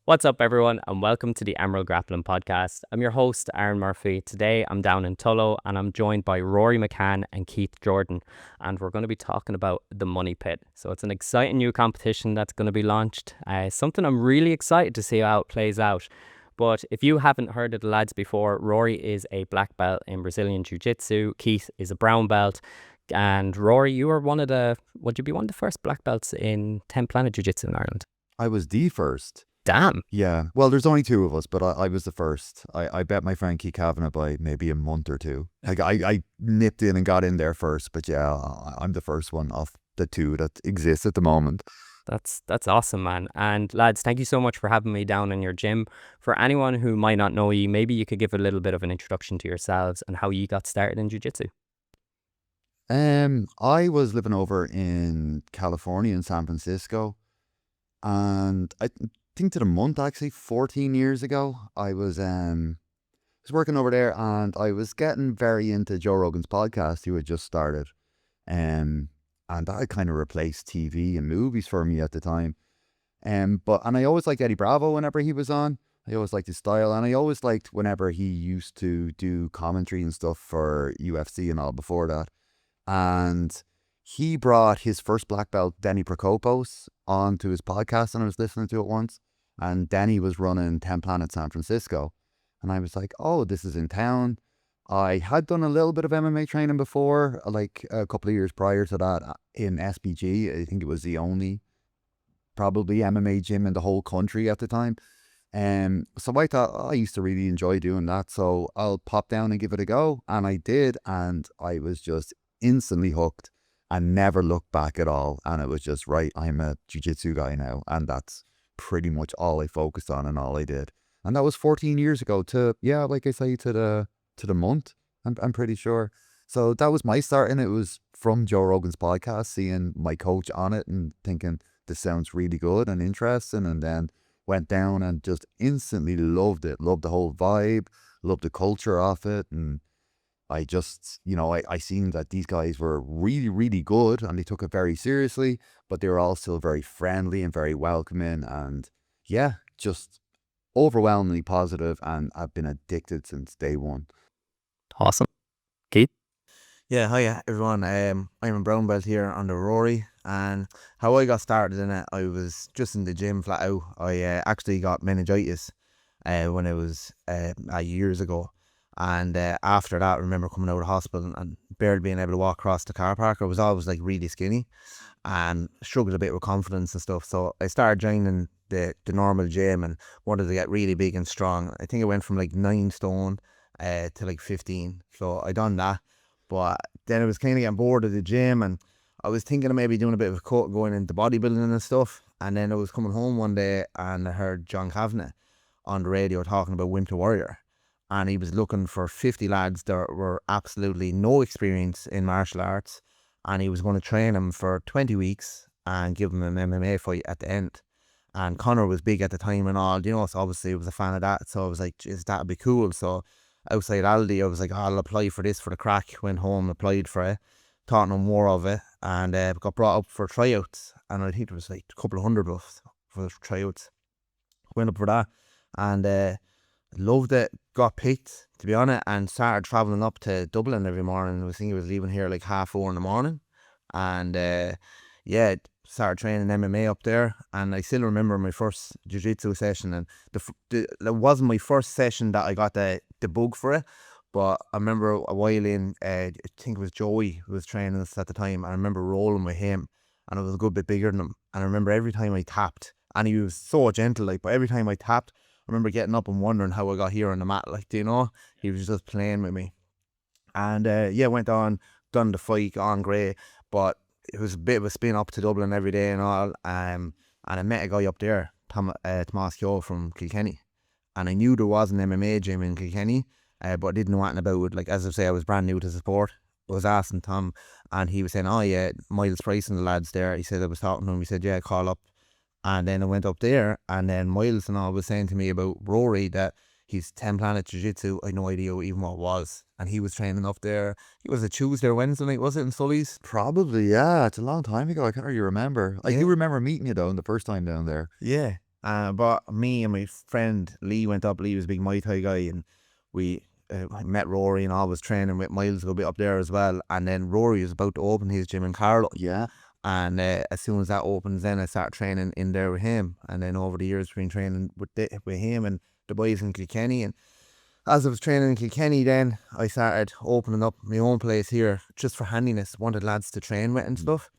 What's up, everyone, and welcome to the Emerald Grappling Podcast. I'm your host, Aaron Murphy. Today, I'm down in Tullow, and I'm joined by Rory McCann and Keith Jordan, and we're going to be talking about the Money Pit. So it's an exciting new competition that's going to be launched, something I'm really excited to see how it plays out. But if you haven't heard of the lads before, Rory is a black belt in Brazilian Jiu Jitsu, Keith is a brown belt, and Rory, you were would you be one of the first black belts in 10 Planet Jiu Jitsu in Ireland? I was the first. Damn. Yeah. Well, there's only two of us, but I was the first. I bet my friend Keith Kavanagh by maybe a month or two. Like I nipped in and got in there first, but yeah, I'm the first one of the two that exists at the moment. That's awesome, man. And lads, thank you so much for having me down in your gym. For anyone who might not know you, maybe you could give a little bit of an introduction to yourselves and how you got started in jiu-jitsu. I was living over in California in San Francisco, and I think to the month actually 14 years ago I was working over there, and I was getting very into Joe Rogan's podcast, who had just started, and that kind of replaced TV and movies for me at the time. And I always liked Eddie Bravo whenever he was on. I always liked his style, and I always liked whenever he used to do commentary and stuff for UFC and all before that. And he brought his first black belt, Denny Procopos, onto his podcast, and I was listening to it once. And Denny was running 10 Planet San Francisco. And I was like, oh, this is in town. I had done a little bit of MMA training before, like a couple of years prior to that in SBG. I think it was the only probably MMA gym in the whole country at the time. So I thought, I used to really enjoy doing that, so I'll pop down and give it a go. And I did, and I was just instantly hooked and never looked back at all. And it was just, right, I'm a jiu-jitsu guy now, and that's pretty much all I focused on and all I did. And that was 14 years ago to the month, I'm pretty sure. So that was my start, and it was from Joe Rogan's podcast, seeing my coach on it and thinking this sounds really good and interesting, and then went down and just instantly loved it, loved the whole vibe, loved the culture of it. And I just, I seen that these guys were really, really good, and they took it very seriously, but they were also very friendly and very welcoming, and yeah, just overwhelmingly positive, and I've been addicted since day one. Awesome. Keith? Yeah, hiya everyone. I'm a brown belt here on the Rory, and how I got started in it, I was just in the gym flat out. I actually got meningitis when it was years ago, and after that I remember coming out of the hospital and barely being able to walk across the car park. I was always like really skinny and struggled a bit with confidence and stuff, so I started joining the normal gym and wanted to get really big and strong. I think I went from like 9 stone to like 15, so I done that. But then I was kind of getting bored of the gym, and I was thinking of maybe doing a bit of a cut, going into bodybuilding and stuff. And then I was coming home one day and I heard John Kavanagh on the radio talking about Wimp the Warrior, and he was looking for 50 lads that were absolutely no experience in martial arts, and he was going to train them for 20 weeks and give them an MMA fight at the end. And Conor was big at the time and all, so obviously I was a fan of that. So I was like, geez, that'd be cool. So outside Aldi, I was like, I'll apply for this for the crack. Went home, applied for it, thought no more of it, and got brought up for tryouts. And I think it was like a couple of hundred of us for the tryouts. Went up for that, and loved it. Got picked, to be honest, and started travelling up to Dublin every morning. I think I was leaving here like 4:30 in the morning, and started training MMA up there. And I still remember my first jiu-jitsu session, and it wasn't my first session that I got the bug for it, but I remember a while in, I think it was Joey who was training us at the time. I remember rolling with him, and I was a good bit bigger than him, and I remember every time I tapped, and he was so gentle, like, but every time I tapped, I remember getting up and wondering how I got here on the mat, like, he was just playing with me. And went on, done the fight, got on great, but it was a bit of a spin up to Dublin every day and all. And I met a guy up there, Tomás Keogh from Kilkenny, and I knew there was an MMA gym in Kilkenny, but I didn't know anything about it. Like, as I say, I was brand new to the sport. I was asking Tom, and he was saying, oh yeah, Miles Price and the lads there. He said, I was talking to him, he said, yeah, call up. And then I went up there, and then Miles and all was saying to me about Rory, that he's 10 Planet Jiu Jitsu. I had no idea even what it was. And he was training up there. It was a Tuesday or Wednesday night, was it, in Sully's? Probably, yeah. It's a long time ago. I can't really remember. I do remember meeting you, though, the first time down there. Yeah. But me and my friend Lee went up. Lee was a big Muay Thai guy, and we met Rory and I was training with Miles to go up there as well. And then Rory was about to open his gym in Carlow. Yeah. And as soon as that opens, then I start training in there with him. And then over the years, been training with him and the boys in Kilkenny. And as I was training in Kilkenny, then I started opening up my own place here just for handiness. Wanted lads to train with and stuff.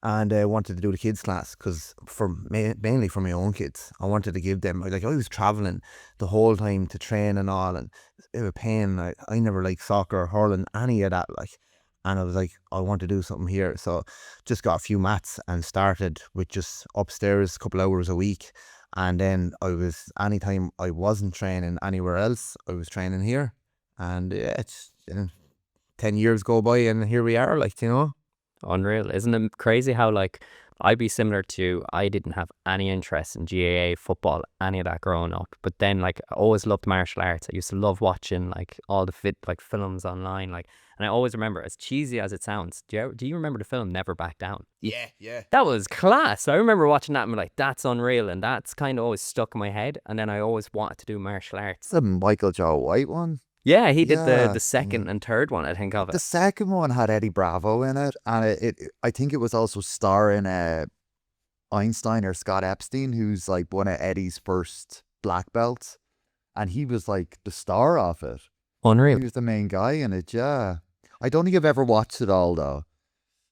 And I wanted to do the kids class because mainly for my own kids. I wanted to give them, like I was travelling the whole time to train and all, and it was a pain. I never liked soccer or hurling, any of that, like. And I was like, I want to do something here. So just got a few mats and started with just upstairs a couple hours a week. And then anytime I wasn't training anywhere else, I was training here. And yeah, it's 10 years go by and here we are, like, you know. Unreal. Isn't it crazy how, like, I'd be similar to, I didn't have any interest in GAA, football, any of that growing up. But then, like, I always loved martial arts. I used to love watching, like, all the films online, like, and I always remember, as cheesy as it sounds, do you remember the film Never Back Down? Yeah, yeah. That was class. I remember watching that and be like, that's unreal. And that's kind of always stuck in my head. And then I always wanted to do martial arts. It's the Michael Joe White one. Yeah, he did Yeah, the second and third one, I think, of it. The second one had Eddie Bravo in it, and I think it was also starring Einstein or Scott Epstein, who's like one of Eddie's first black belts, and he was like the star of it. Unreal. He was the main guy in it. Yeah, I don't think I've ever watched it all though.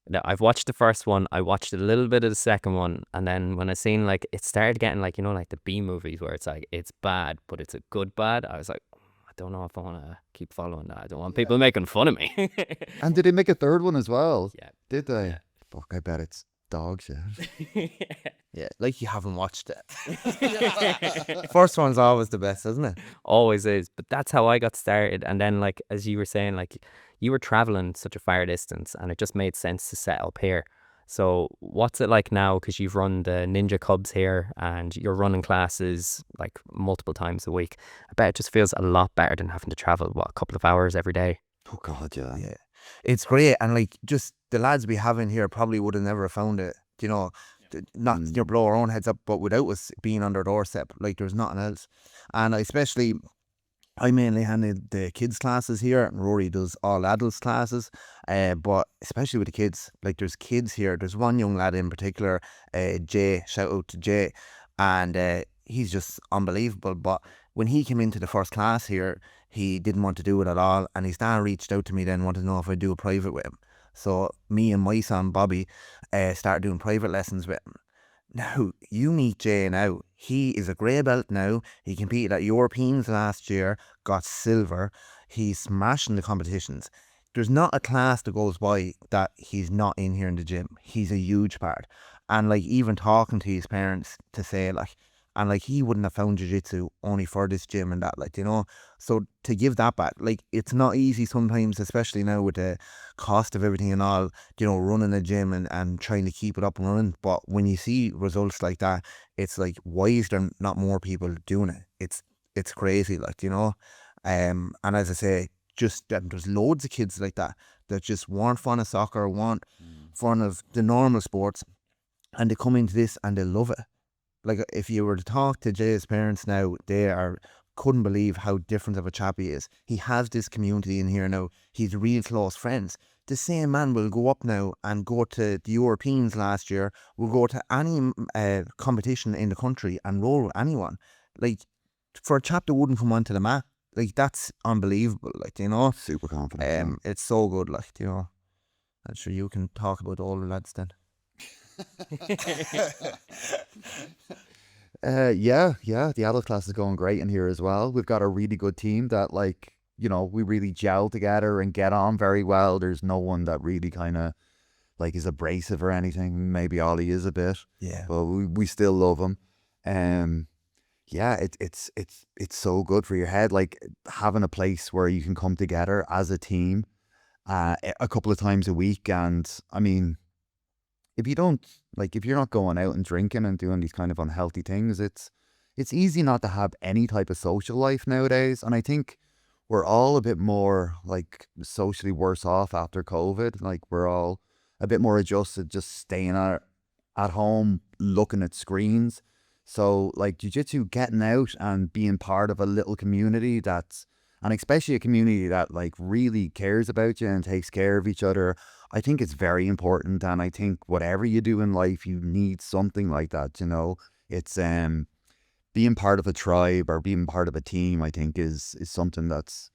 No, I've watched the first one. I watched a little bit of the second one, and then when I seen, like, it started getting, like, you know, like the B movies where it's like it's bad, but it's a good bad. I was like, I don't know if I want to keep following that. I don't want people making fun of me. And did they make a third one as well? Yeah. Did they? Yeah. Fuck, I bet it's dog shit. Yeah, like you haven't watched it. First one's always the best, isn't it? Always is. But that's how I got started. And then, like, as you were saying, like, you were traveling such a far distance, and it just made sense to set up here. So what's it like now? Because you've run the Ninja Cubs here and you're running classes like multiple times a week. I bet it just feels a lot better than having to travel, a couple of hours every day. Oh God, yeah. Yeah, it's great. And like, just the lads we have in here probably would have never found it, you know, not blow our own heads up, but without us being on their doorstep, like there's nothing else. And I mainly handle the kids classes here, and Rory does all adults classes. But especially with the kids, like there's kids here. There's one young lad in particular, Jay. Shout out to Jay, and he's just unbelievable. But when he came into the first class here, he didn't want to do it at all, and his dad reached out to me then, wanted to know if I'd do a private with him. So me and my son Bobby started doing private lessons with him. Now, you meet Jay now. He is a grey belt now. He competed at Europeans last year, got silver. He's smashing the competitions. There's not a class that goes by that he's not in here in the gym. He's a huge part. And like, even talking to his parents to say, like, and like, he wouldn't have found jiu-jitsu only for this gym and that, like, you know. So to give that back, like, it's not easy sometimes, especially now with the cost of everything and all, you know, running a gym and trying to keep it up and running. But when you see results like that, it's like, why is there not more people doing it? It's crazy, like, you know. And as I say, just there's loads of kids like that just weren't fond of soccer, weren't fond of the normal sports, and they come into this and they love it. Like, if you were to talk to Jay's parents now, couldn't believe how different of a chap he is. He has this community in here now. He's real close friends. The same man will go up now and go to the Europeans last year, will go to any competition in the country and roll with anyone. Like, for a chap that wouldn't come onto the mat, like, that's unbelievable, like, you know. Super confident. It's so good, like, you know. I'm sure you can talk about all the lads then. Yeah, the adult class is going great in here as well. We've got a really good team that, like, you know, we really gel together and get on very well. There's no one that really kind of like is abrasive or anything. Maybe Ollie is a bit, yeah, but we still love him. Yeah, it's so good for your head, like having a place where you can come together as a team a couple of times a week. And I mean, if you're not going out and drinking and doing these kind of unhealthy things, it's easy not to have any type of social life nowadays. And I think we're all a bit more like socially worse off after COVID. Like, we're all a bit more adjusted, just staying at home, looking at screens. So like jiu-jitsu, getting out and being part of a little community and especially a community that like really cares about you and takes care of each other, I think it's very important. And I think whatever you do in life, you need something like that, you know. It's being part of a tribe or being part of a team, I think is something that's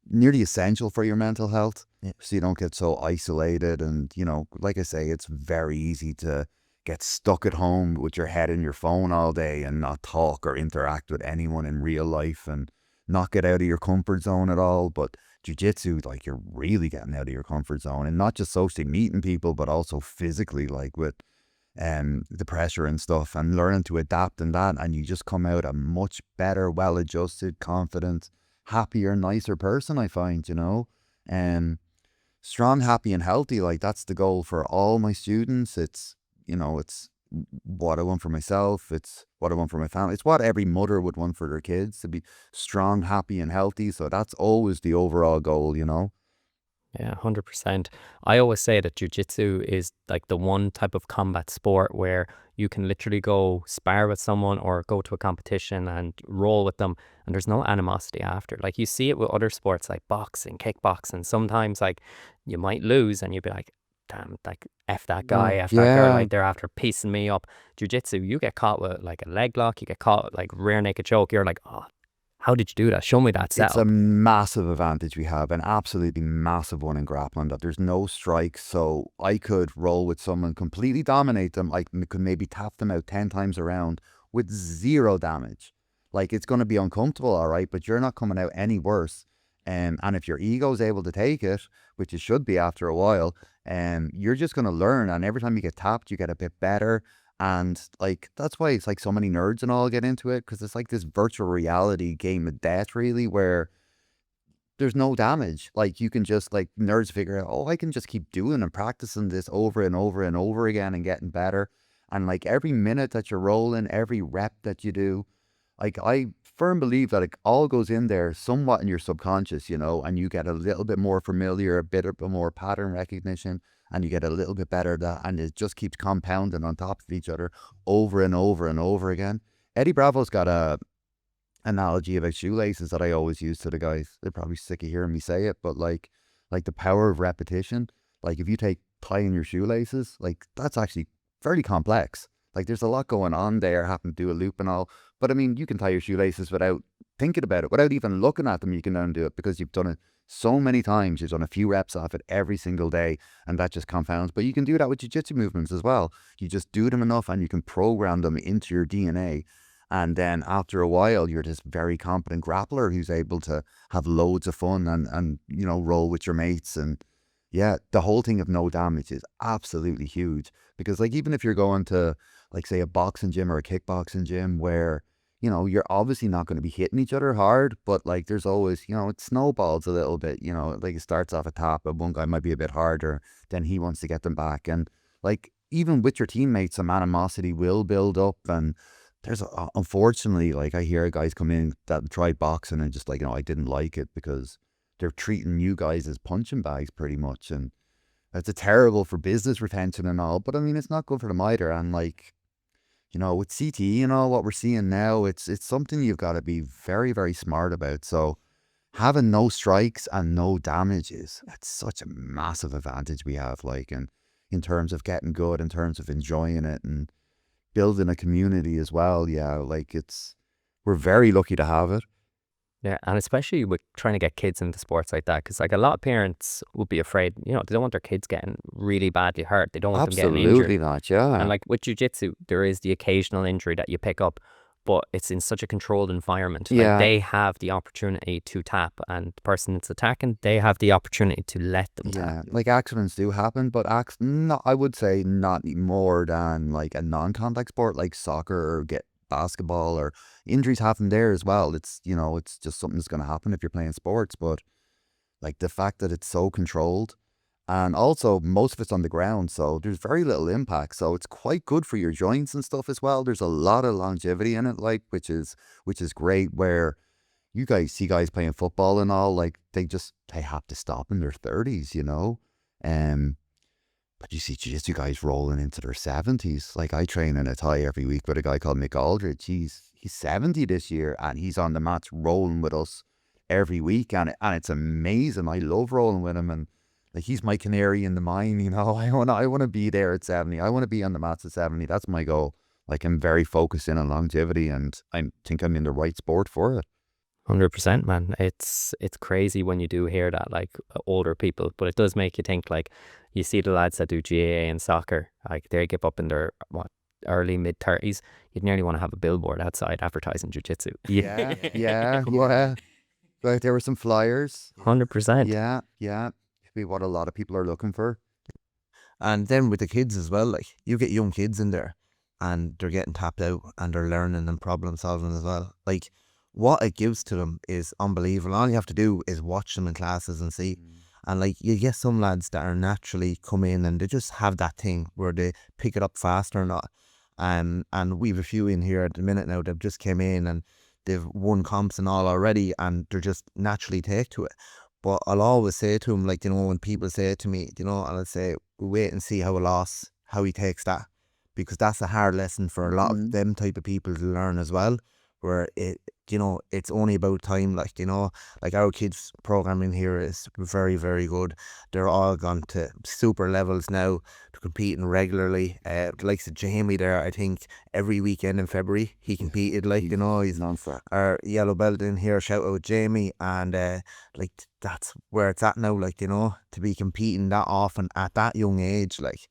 nearly essential for your mental health. Yeah. So you don't get so isolated. And, you know, like I say, it's very easy to get stuck at home with your head in your phone all day and not talk or interact with anyone in real life and not get out of your comfort zone at all. But jiu-jitsu, like, you're really getting out of your comfort zone, and not just socially meeting people, but also physically, like with the pressure and stuff, and learning to adapt in that. And you just come out a much better, well-adjusted, confident, happier, nicer person, I find, you know. Strong, happy and healthy, like that's the goal for all my students. It's, you know, it's what I want for myself. It's what I want for my family. It's what every mother would want for their kids, to be strong, happy and healthy. So that's always the overall goal, you know. Yeah, 100%. I always say that jiu-jitsu is like the one type of combat sport where you can literally go spar with someone or go to a competition and roll with them, and there's no animosity after. Like, you see it with other sports like boxing, kickboxing. Sometimes like you might lose and you'd be like, damn, like F that guy, F that girl, Yeah. like they're after piecing me up. Jiu-jitsu, you get caught with like a leg lock, you get caught with like rear naked choke, you're like, oh, how did you do that? Show me that It's a setup. massive advantage we have, an absolutely massive one in grappling, that there's no strikes. So I could roll with someone, completely dominate them. I could maybe tap them out 10 times around with zero damage. Like, it's going to be uncomfortable, all right, but you're not coming out any worse. And if your ego's able to take it, which it should be after a while, you're just going to learn. And every time you get tapped, you get a bit better. And like, that's why it's like so many nerds and all get into it, because it's like this virtual reality game of death, really, where there's no damage. Like, you can just, like, nerds figure out, oh, I can just keep doing and practicing this over and over and over again and getting better. And like, every minute that you're rolling, every rep that you do, like, I firm believe that it all goes in there somewhat in your subconscious, you know, and you get a little bit more familiar, a bit more pattern recognition, and you get a little bit better at that, and it just keeps compounding on top of each other over and over and over again. Eddie Bravo's got a analogy about shoelaces that I always use to the guys. They're probably sick of hearing me say it, but like the power of repetition. Like, if you take tying your shoelaces, like, that's actually fairly complex. Like, there's a lot going on there, having to do a loop and all. But I mean, you can tie your shoelaces without thinking about it, without even looking at them. You can undo it because you've done it so many times. You've done a few reps off it every single day, and that just compounds. But you can do that with jiu-jitsu movements as well. You just do them enough and you can program them into your DNA. And then after a while, you're this very competent grappler who's able to have loads of fun and you know, roll with your mates. And yeah, the whole thing of no damage is absolutely huge, because like, even if you're going to, like, say, a boxing gym or a kickboxing gym where, you know, you're obviously not going to be hitting each other hard, but like, there's always, you know, it snowballs a little bit, you know, like, it starts off at top, but one guy might be a bit harder, then he wants to get them back. And like, even with your teammates, some animosity will build up. And there's unfortunately, like, I hear guys come in that tried boxing and just like, you know, I didn't like it because they're treating you guys as punching bags pretty much. And it's a terrible for business retention and all, but I mean, it's not good for them either. And like, you know, with CTE and all what we're seeing now, it's something you've got to be very, very smart about. So having no strikes and no damages, it's such a massive advantage we have, like, in terms of getting good, in terms of enjoying it and building a community as well. Yeah, like, we're very lucky to have it. Yeah, and especially with trying to get kids into sports like that, because like a lot of parents would be afraid, you know, they don't want their kids getting really badly hurt. They don't want them getting injured. Absolutely not, yeah. And like with jiu-jitsu, there is the occasional injury that you pick up, but it's in such a controlled environment. Like, Yeah. they have the opportunity to tap, and the person that's attacking, they have the opportunity to let them Yeah, tap. like, accidents do happen, but I would say not more than like a non-contact sport like soccer or basketball, or injuries happen there as well. It's, you know, it's just something that's going to happen if you're playing sports. But like, the fact that it's so controlled, and also most of it's on the ground, so there's very little impact. So it's quite good for your joints and stuff as well. There's a lot of longevity in it, like, which is great. Where you guys see guys playing football and all, like, they have to stop in their 30s, you know. But you see jiu-jitsu guys rolling into their 70s. Like, I train in a Thai every week with a guy called Mick Aldridge. He's 70 this year, and he's on the mats rolling with us every week, and it's amazing. I love rolling with him, and like, he's my canary in the mine, you know. I want to be there at 70. I want to be on the mats at 70. That's my goal. Like, I'm very focused in on longevity, and I think I'm in the right sport for it. 100%, man. It's crazy when you do hear that, like, older people, but it does make you think. Like, you see the lads that do GAA and soccer, like, they get up in their early mid 30s. You'd nearly want to have a billboard outside advertising jiu-jitsu. Yeah. Like, there were some flyers. 100%. Yeah. Could be what a lot of people are looking for. And then with the kids as well, like, you get young kids in there and they're getting tapped out and they're learning and problem solving as well. Like, what it gives to them is unbelievable. All you have to do is watch them in classes and see. And like, you get some lads that are naturally come in and they just have that thing where they pick it up faster or not. And we've a few in here at the minute now that just came in and they've won comps and all already, and they're just naturally take to it. But I'll always say to them, like, you know, when people say it to me, you know, and I'll say, wait and see how he takes that, because that's a hard lesson for a lot of them type of people to learn as well, where it, you know, it's only about time. Like, you know, like, our kids programming here is very, very good. They're all gone to super levels now. They're competing regularly. The likes of Jamie there, I think every weekend in February he competed. Like, you know, he's our yellow belt in here. Shout out Jamie. And like, that's where it's at now. Like, you know, to be competing that often at that young age, like.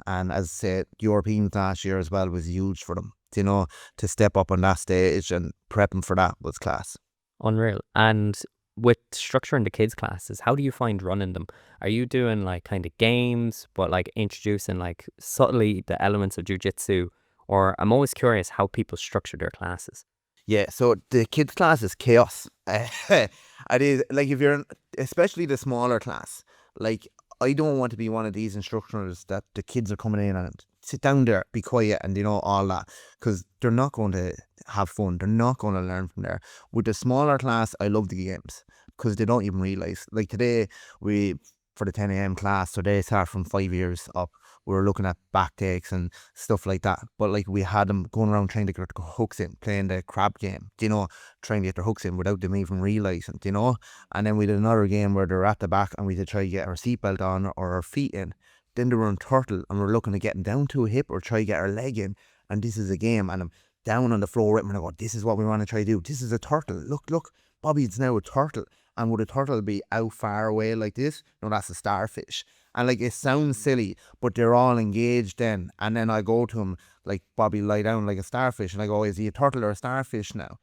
And as I said, Europeans last year as well was huge for them. You know, to step up on that stage and prepping for that was class. Unreal. And with structuring the kids' classes, how do you find running them? Are you doing like kind of games, but like introducing like subtly the elements of jiu-jitsu? Or I'm always curious how people structure their classes. Yeah, so the kids' class is chaos. It is, like, if you're, especially the smaller class, like, I don't want to be one of these instructors that the kids are coming in and sit down there, be quiet, and, you know, all that, because they're not going to have fun. They're not going to learn from there. With the smaller class, I love the games because they don't even realise. Like, today, for the 10 a.m. class, so they start from 5 years up. We were looking at back takes and stuff like that. But like, we had them going around trying to get their hooks in, playing the crab game, you know, trying to get their hooks in without them even realising, you know. And then we did another game where they're at the back and we did try to get our seatbelt on or our feet in. Then they were in turtle and we're looking at getting down to a hip or try to get our leg in. And this is a game, and I'm down on the floor with them and I go, this is what we want to try to do. This is a turtle. Look, Bobby, it's now a turtle. And would a turtle be out far away like this? No, that's a starfish. And like, it sounds silly, but they're all engaged then. And then I go to him, like, Bobby, lie down like a starfish. And I go, is he a turtle or a starfish now?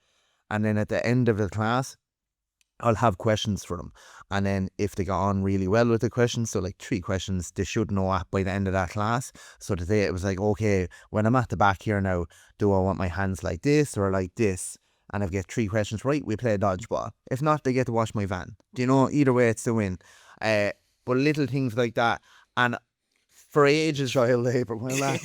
And then at the end of the class, I'll have questions for them. And then if they got on really well with the questions, so like 3 questions, they should know by the end of that class. So today it was like, okay, when I'm at the back here now, do I want my hands like this or like this? And I've got 3 questions right, we play dodgeball. If not, they get to wash my van. Do you know, either way it's the win. But little things like that. And for ages, child labour, well,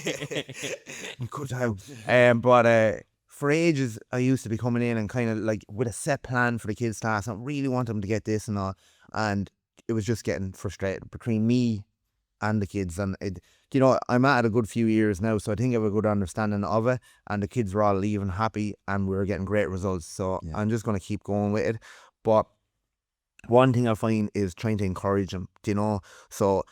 good time. But for ages, I used to be coming in and kind of like with a set plan for the kids' class. I really want them to get this and all. And it was just getting frustrated between me and the kids. And you know, I'm at a good few years now, so I think I have a good understanding of it. And the kids were all leaving happy and we were getting great results. So I'm just going to keep going with it. But one thing I find is trying to encourage them, you know, so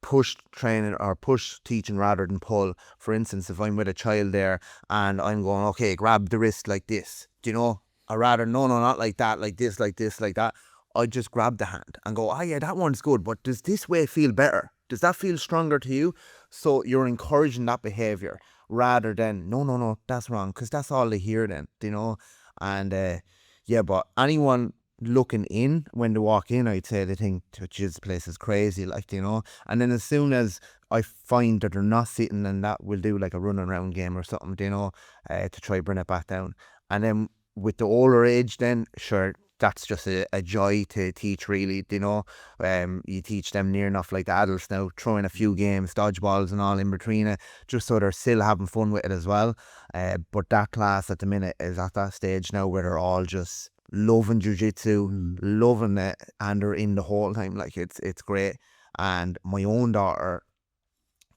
push training or push teaching rather than pull. For instance, if I'm with a child there and I'm going, okay, grab the wrist like this, do you know, or rather, no, not like that, like this, like that. I just grab the hand and go, oh yeah, that one's good, but does this way feel better? Does that feel stronger to you? So you're encouraging that behavior rather than, no, that's wrong, because that's all they hear then, you know. And yeah, but anyone looking in when they walk in, I'd say they think, this place is crazy, like, you know. And then as soon as I find that they're not sitting, and that we'll do like a run around game or something, you know, to try bring it back down. And then with the older age, then sure, that's just a joy to teach, really, you know. You teach them near enough like the adults now, throwing a few games, dodgeballs and all in between it, just so they're still having fun with it as well. But that class at the minute is at that stage now where they're all just loving jiu-jitsu, loving it, and they're in the whole time. Like, it's great. And my own daughter,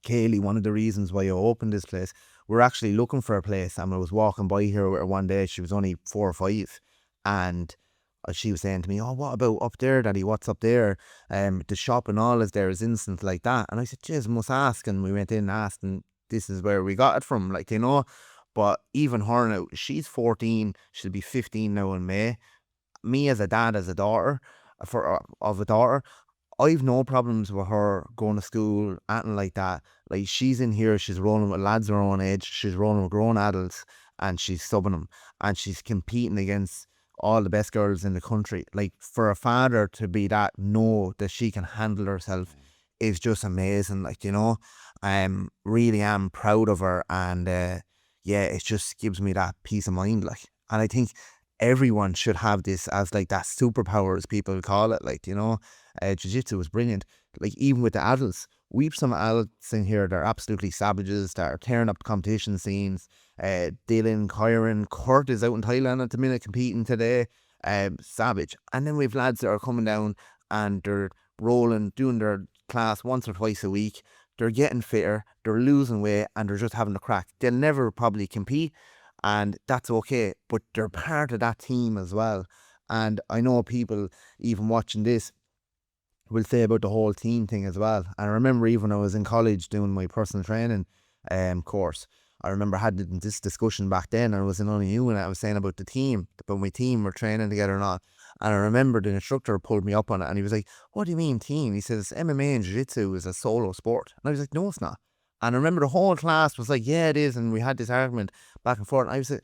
Kaylee, one of the reasons why I opened this place, we're actually looking for a place, and I was walking by here with her one day. She was only 4 or 5, and she was saying to me, "Oh, what about up there, Daddy? What's up there? The shop and all is there is instant like that." And I said, "Jeez, must ask." And we went in and asked, and this is where we got it from, like, you know. But even her now, she's 14, she'll be 15 now in May. Me as a dad, as a daughter, of a daughter, I've no problems with her going to school, acting like that. Like, she's in here, she's rolling with lads her own age, she's rolling with grown adults, and she's subbing them, and she's competing against all the best girls in the country. Like, for a father to be that, know that she can handle herself is just amazing. Like, you know, really am proud of her, and yeah, it just gives me that peace of mind. Like, and I think everyone should have this as like that superpower, as people call it. Like, you know, jiu-jitsu was brilliant. Like, even with the adults, we've some adults in here that are absolutely savages, that are tearing up the competition scenes. Dylan, Kyron, Kurt is out in Thailand at the minute competing today. Savage. And then we've lads that are coming down and they're rolling, doing their class once or twice a week. They're getting fitter, they're losing weight, and they're just having a crack. They'll never probably compete, and that's okay, but they're part of that team as well. And I know people, even watching this, will say about the whole team thing as well. And I remember even when I was in college doing my personal training course, I remember having this discussion back then, and I wasn't only you, and I was saying about the team, about my team, we're training together and all. And I remember the instructor pulled me up on it, and he was like, "What do you mean team?" He says, "MMA and jiu-jitsu is a solo sport." And I was like, "No, it's not." And I remember the whole class was like, "Yeah, it is." And we had this argument back and forth. And I was like,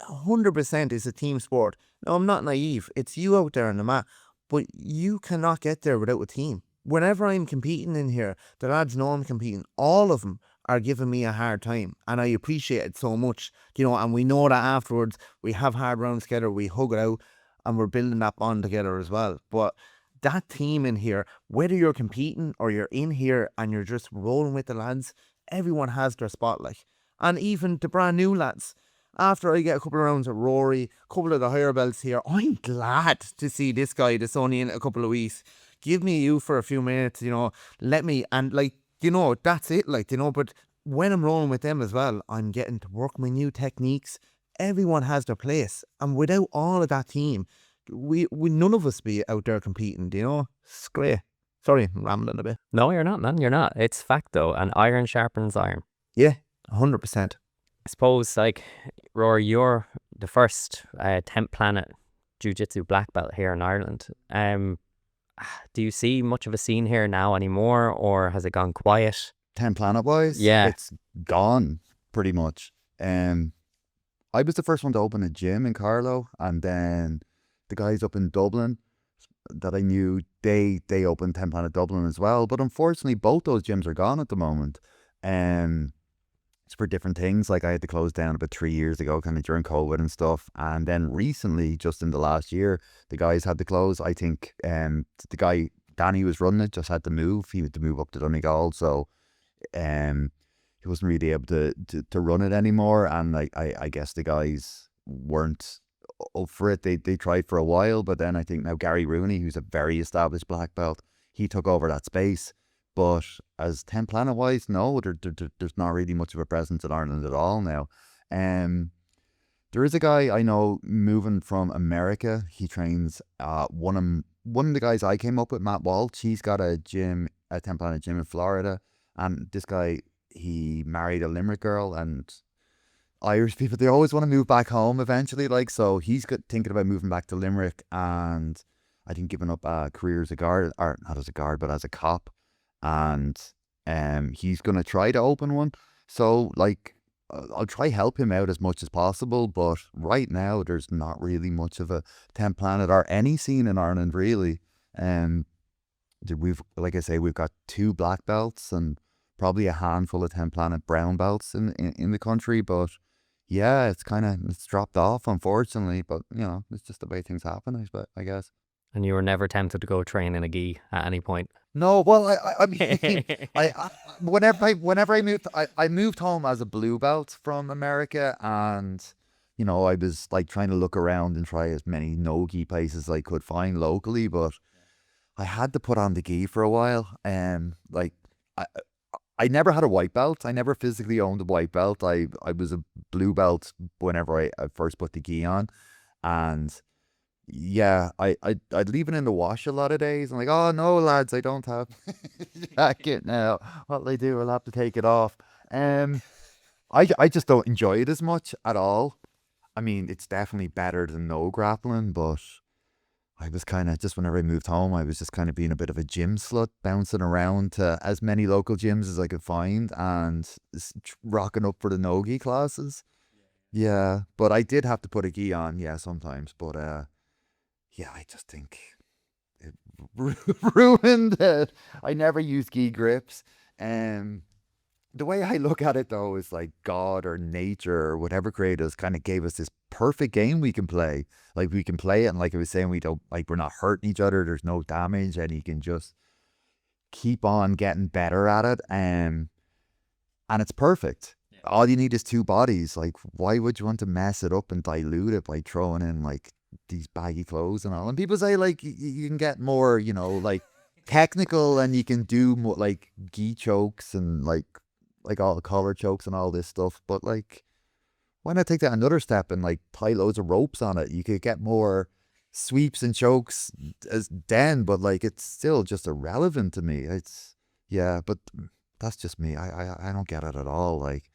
100% is a team sport. No, I'm not naive. It's you out there on the mat. But you cannot get there without a team. Whenever I'm competing in here, the lads know I'm competing. All of them are giving me a hard time, and I appreciate it so much, you know. And we know that afterwards we have hard rounds together, we hug it out, and we're building that bond together as well. But that team in here, whether you're competing or you're in here and you're just rolling with the lads, everyone has their spotlight. And even the brand new lads, after I get a couple of rounds at Rory, a couple of the higher belts here, I'm glad to see this guy that's only in a couple of weeks. Give me you for a few minutes, you know, let me, and like, you know, that's it, like, you know. But when I'm rolling with them as well, I'm getting to work my new techniques. Everyone has their place, and without all of that team, we none of us be out there competing, you know. It's great. Sorry, I'm rambling a bit. No, you're not, man. You're not. It's fact, though. And iron sharpens iron. Yeah, 100%. I suppose, like, Rory, you're the first 10th Planet Jiu-Jitsu black belt here in Ireland. Do you see much of a scene here now anymore, or has it gone quiet? 10 Planet wise, Yeah. it's gone pretty much. I was the first one to open a gym in Carlow, and then the guys up in Dublin that I knew, they opened 10 Planet Dublin as well. But unfortunately, both those gyms are gone at the moment. It's for different things. Like, I had to close down about 3 years ago, kind of during COVID and stuff. And then recently, just in the last year, the guys had to close. I think the guy, Danny, was running it, just had to move. He had to move up to Donegal, so he wasn't really able to run it anymore. And I guess the guys weren't up for it. They tried for a while, but then I think now Gary Rooney, who's a very established black belt, he took over that space. But as 10 Planet wise, no, there's not really much of a presence in Ireland at all now. There is a guy I know moving from America. He trains one of the guys I came up with, Matt Walsh. He's got a 10 Planet gym in Florida, and this guy, he married a Limerick girl, and Irish people, they always want to move back home eventually, like, so he's thinking about moving back to Limerick, and I think giving up a career as a guard, or not as a guard, but as a cop. And he's gonna try to open one, so like, I'll try help him out as much as possible. But right now there's not really much of a 10 Planet or any scene in Ireland really. We've, like I say, we've got 2 black belts and probably a handful of 10 Planet brown belts in the country. But yeah, it's dropped off, unfortunately. But you know, it's just the way things happen, I guess. And you were never tempted to go train in a gi at any point? No, well, I mean, whenever I moved home as a blue belt from America, and you know, I was like trying to look around and try as many no-gi places as I could find locally, but I had to put on the gi for a while. Like, I never had a white belt. I never physically owned a white belt. I was a blue belt whenever I first put the gi on. And yeah, I'd leave it in the wash a lot of days. I'm like, oh no, lads, I don't have a jacket now. What'll I do? I'll have to take it off. I just don't enjoy it as much at all. I mean, it's definitely better than no grappling, but I was kind of, just whenever I moved home, I was just kind of being a bit of a gym slut, bouncing around to as many local gyms as I could find and rocking up for the no-gi classes. Yeah, but I did have to put a gi on, yeah, sometimes. But yeah, I just think it ruined it. I never used gi grips. The way I look at it though is like God or nature or whatever created us kind of gave us this perfect game we can play. Like we can play it, and like I was saying, we don't, like, we're not hurting each other. There's no damage, and you can just keep on getting better at it. And it's perfect. Yeah. All you need is two bodies. Like, why would you want to mess it up and dilute it by throwing in like these baggy clothes and all? And people say like you can get more, you know, like technical, and you can do more like gi chokes and like all the collar chokes and all this stuff. But like, why not take that another step and like tie loads of ropes on it? You could get more sweeps and chokes as then, but like it's still just irrelevant to me. It's, yeah, but that's just me. I don't get it at all. Like,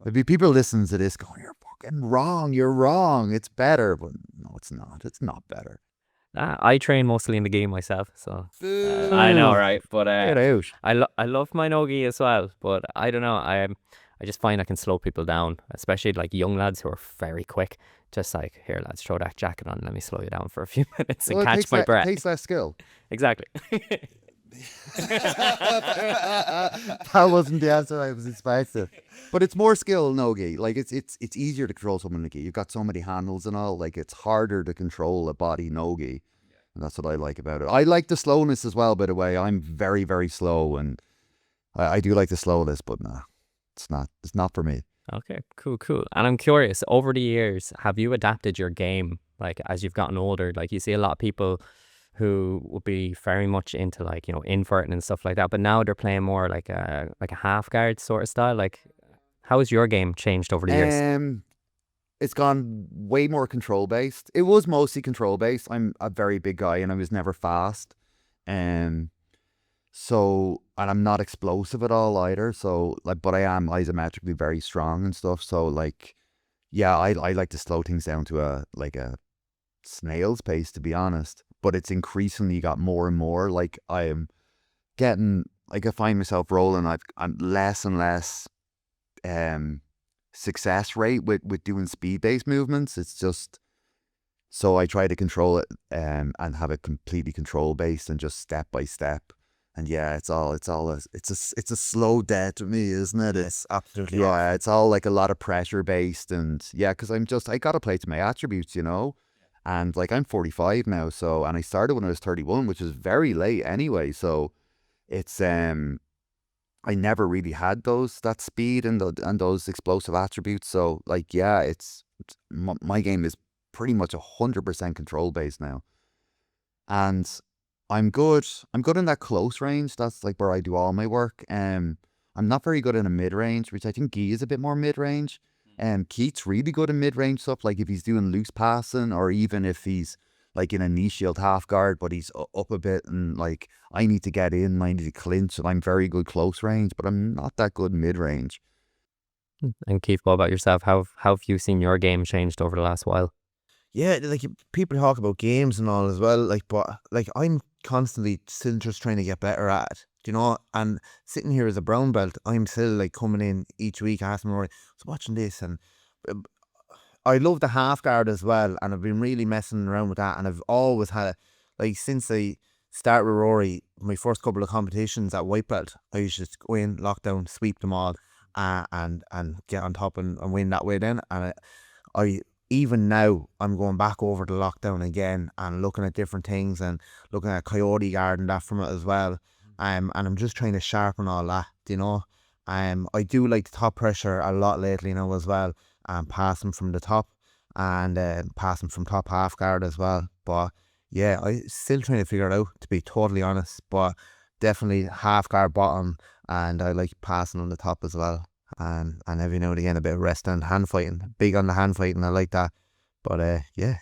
maybe people listening to this going, you're fucking wrong. You're wrong. It's better. But no, it's not. It's not better. I train mostly in the game myself, so I know, right? But Get out. I love my no-gi as well, but I don't know. I just find I can slow people down, especially like young lads who are very quick. Just like, here, lads, throw that jacket on. Let me slow you down for a few minutes and catch my breath. It takes less skill. Exactly. That wasn't the answer I was expecting. But it's more skill no-gi. Like it's easier to control someone no-gi. You've got so many handles and all. Like it's harder to control a body no-gi. And that's what I like about it. I like the slowness as well, by the way. I'm very, very slow, and I do like the slowness, but nah, it's not for me. Okay, cool. And I'm curious, over the years, have you adapted your game, like, as you've gotten older? Like, you see a lot of people who would be very much into, like, you know, inverting and stuff like that, but now they're playing more like a half guard sort of style. Like, how has your game changed over the years? It's gone way more control based. It was mostly control based. I'm a very big guy, and I was never fast. So, and I'm not explosive at all either. So, like, but I am isometrically very strong and stuff. So, like, yeah, I like to slow things down to a snail's pace, to be honest. But it's increasingly got more and more. Like, I'm getting, like, I find myself rolling. I'm less and less success rate with doing speed based movements. It's just, so I try to control it and have it completely control based and just step by step. And yeah, it's a slow death to me, isn't it? It's absolutely, yeah. It's all like a lot of pressure based, and yeah, because I gotta play to my attributes, you know. And like, I'm 45 now, so, and I started when I was 31, which is very late anyway. So it's I never really had that speed and those explosive attributes. So like, yeah, it's my game is pretty much 100% control based now, and I'm good in that close range. That's like where I do all my work. I'm not very good in a mid range, which I think Guy is a bit more mid range. Keith's really good in mid range stuff. Like if he's doing loose passing, or even if he's like in a knee shield half guard, but he's up a bit, and like I need to get in, I need to clinch, and I'm very good close range, but I'm not that good mid range. And Keith, what about yourself? How have you seen your game changed over the last while? Yeah, like people talk about games and all as well, like, but like I'm constantly still just trying to get better at it, you know. And sitting here as a brown belt, I'm still like coming in each week asking Rory, I was watching this, and I love the half guard as well, and I've been really messing around with that, and I've always had, like, since I started with Rory, my first couple of competitions at white belt, I used to just go in, lock down, sweep them all, and get on top and win that way then. And I even now, I'm going back over the lockdown again and looking at different things and looking at coyote guard and that from it as well. And I'm just trying to sharpen all that, you know. I do like the top pressure a lot lately now as well, and passing from the top, and passing from top half guard as well. But yeah, I still trying to figure it out, to be totally honest. But definitely half guard bottom and I like passing on the top as well. And every now and again a bit of rest and hand fighting. Big on the hand fighting, I like that. But yeah.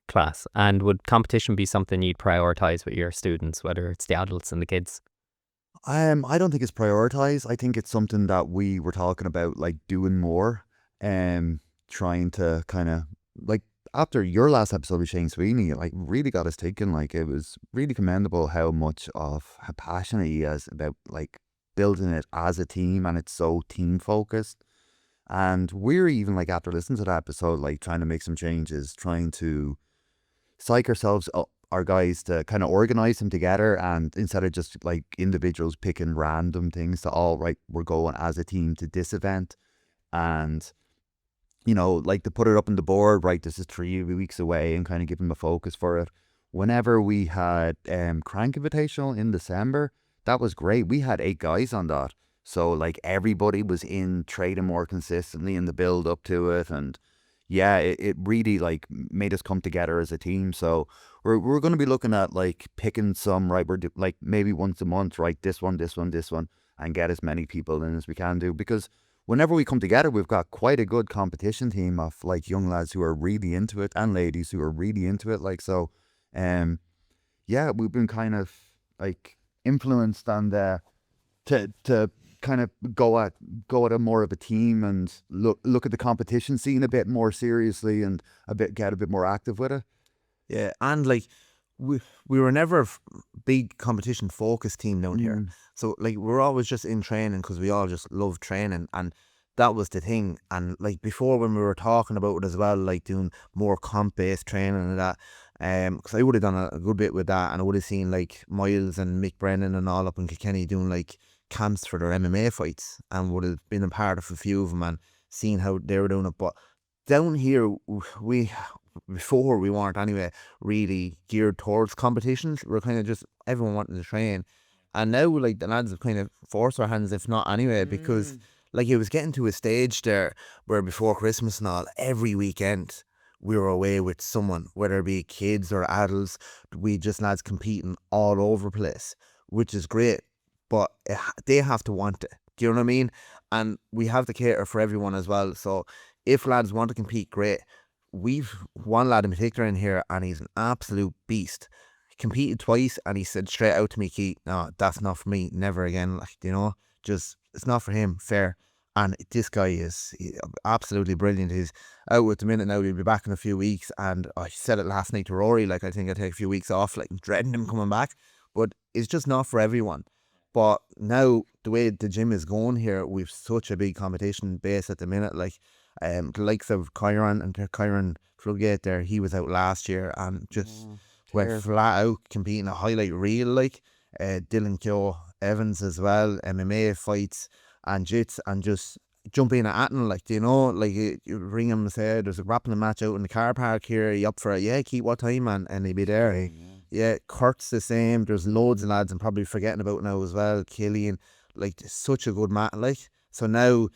Class. And would competition be something you'd prioritize with your students, whether it's the adults and the kids? I don't think it's prioritized. I think it's something that we were talking about, like doing more, trying to kind of like after your last episode with Shane Sweeney, like really got us thinking. Like it was really commendable how passionate he is about like building it as a team, and it's so team focused. And we're even like after listening to that episode, like trying to make some changes, trying to psych ourselves up, our guys, to kind of organize them together, and instead of just like individuals picking random things, to all right, we're going as a team to this event, and like to put it up on the board, right, this is 3 weeks away, and kind of give them a focus for it. Whenever we had Crank Invitational in December, that was great. We had 8 guys on that, so like everybody was in training more consistently in the build up to it, and yeah, it really like made us come together as a team. So we're going to be looking at like picking some, right, like maybe once a month, right, this one, and get as many people in as we can do, because whenever we come together, we've got quite a good competition team of like young lads who are really into it, and ladies who are really into it. Like, so, yeah, we've been kind of like influenced and to kind of go at a more of a team, and look at the competition scene a bit more seriously, and get a bit more active with it. Yeah, and like we were never a big competition focused team down here. So like we're always just in training because we all just love training, and that was the thing. And like before, when we were talking about it as well, like doing more comp based training and that, because I would have done a good bit with that, and I would have seen like Miles and Mick Brennan and all up in Kilkenny doing like camps for their MMA fights, and would have been a part of a few of them and seen how they were doing it. But down here, before we weren't anyway really geared towards competitions. We're kind of just everyone wanting to train, and now like the lads have kind of forced our hands, if not anyway, because like it was getting to a stage there where before Christmas and all, every weekend we were away with someone, whether it be kids or adults. We just lads competing all over the place, which is great, but they have to want it. Do you know what I mean? And we have to cater for everyone as well. So if lads want to compete, great. We've one lad in particular in here, and he's an absolute beast. He competed twice, and he said straight out to me, Keith, no, that's not for me, never again. Like, just it's not for him, fair. And this guy is absolutely brilliant. He's out at the minute now. He'll be back in a few weeks, and I said it last night to Rory, like I think I'll take a few weeks off, like dreading him coming back, but it's just not for everyone. But now the way the gym is going here, we've such a big competition base at the minute. Like the likes of Kyron Flugate there, he was out last year and just went flat out competing a highlight reel, like Dylan Kyo Evans as well, MMA fights and jits, and just jump in at Atten, like, like you ring him and say there's a grappling match out in the car park here, you up for it? Yeah, Keith, what time, man? And he'd be there. Yeah, Kurt's the same. There's loads of lads I'm probably forgetting about now as well. Killian, like, such a good man. Like, so now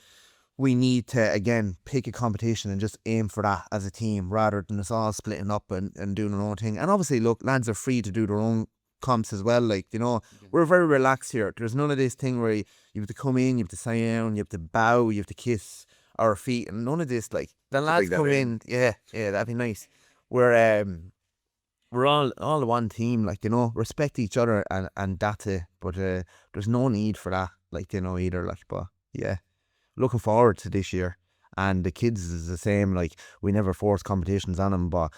we need to again pick a competition and just aim for that as a team, rather than us all splitting up and doing our own thing. And obviously, look, lads are free to do their own comps as well. Like, we're very relaxed here. There's none of this thing where you have to come in, you have to sit down, you have to bow, you have to kiss our feet, and none of this. Like, the lads come in, yeah, that'd be nice. We're all one team, like, respect each other, and that's it. But there's no need for that, like, either. Like, but yeah, looking forward to this year. And the kids is the same. Like, we never force competitions on them, but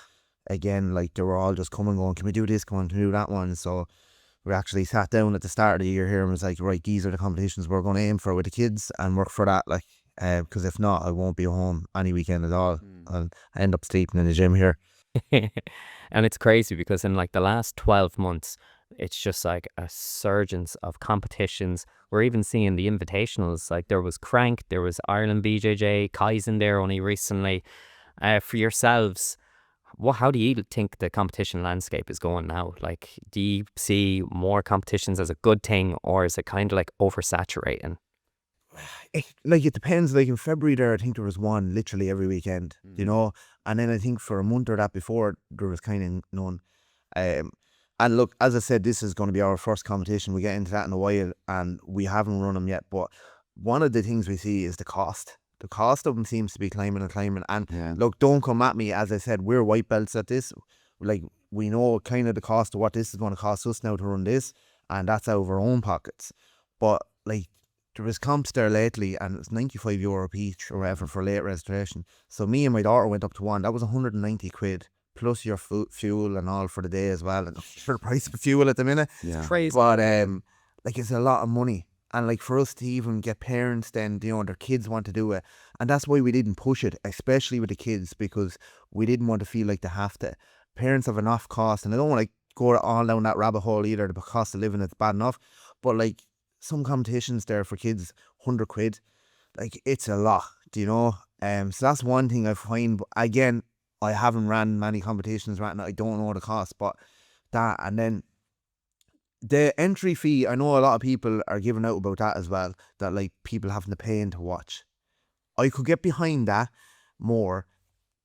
again, like, they were all just coming going, can we do this, can we do that one? So we actually sat down at the start of the year here and was like, right, these are the competitions we're going to aim for with the kids and work for that. Like, because if not, I won't be home any weekend at all. I'll end up sleeping in the gym here. And it's crazy because in like the last 12 months, it's just like a surgence of competitions. We're even seeing the invitationals. Like, there was Crank, there was Ireland BJJ, Kaizen there only recently. For yourselves, how do you think the competition landscape is going now? Like, do you see more competitions as a good thing, or is it kind of like oversaturating? It depends. Like, in February there, I think there was one literally every weekend, and then I think for a month or that before, there was kind of none. And look, as I said, this is going to be our first competition. We get into that in a while, and we haven't run them yet. But one of the things we see is the cost. The cost of them seems to be climbing and climbing. And look, don't come at me. As I said, we're white belts at this. Like, we know kind of the cost of what this is going to cost us now to run this, and that's out of our own pockets. But like, there was comps there lately, and it's €95 a piece or whatever for late registration. So me and my daughter went up to one. That was 190 quid. Plus your fuel and all for the day as well. And for the price of fuel at the minute. It's crazy. But like, it's a lot of money. And like, for us to even get parents then, their kids want to do it. And that's why we didn't push it, especially with the kids, because we didn't want to feel like they have to. Parents have enough cost, and I don't want to go all down that rabbit hole either. The cost of living is bad enough. But like, some competitions there for kids, 100 quid. Like, it's a lot, So that's one thing I find. But again, I haven't ran many competitions right now. I don't know the cost, but that, and then the entry fee, I know a lot of people are giving out about that as well, that like people having to pay in to watch. I could get behind that more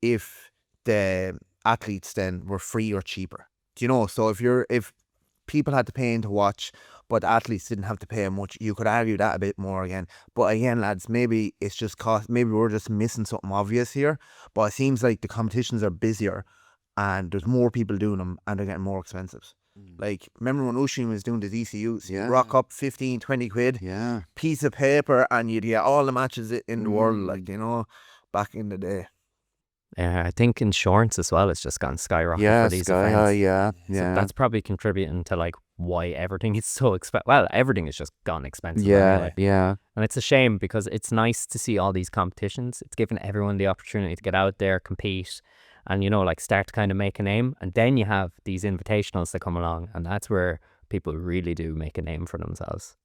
if the athletes then were free or cheaper. So if people had to pay in to watch, but athletes didn't have to pay much, you could argue that a bit more again. But again, lads, maybe it's just cost. Maybe we're just missing something obvious here. But it seems like the competitions are busier, and there's more people doing them, and they're getting more expensive. Like, remember when Oisin was doing the DCUs? Rock up 15, 20 quid, piece of paper, and you'd get all the matches in the world, like, back in the day. I think insurance as well has just gone skyrocketing for these events. So that's probably contributing to like why everything is so expensive. Well, everything has just gone expensive. Anyway. And it's a shame, because it's nice to see all these competitions. It's given everyone the opportunity to get out there, compete, and like start to kind of make a name. And then you have these invitationals that come along, and that's where people really do make a name for themselves.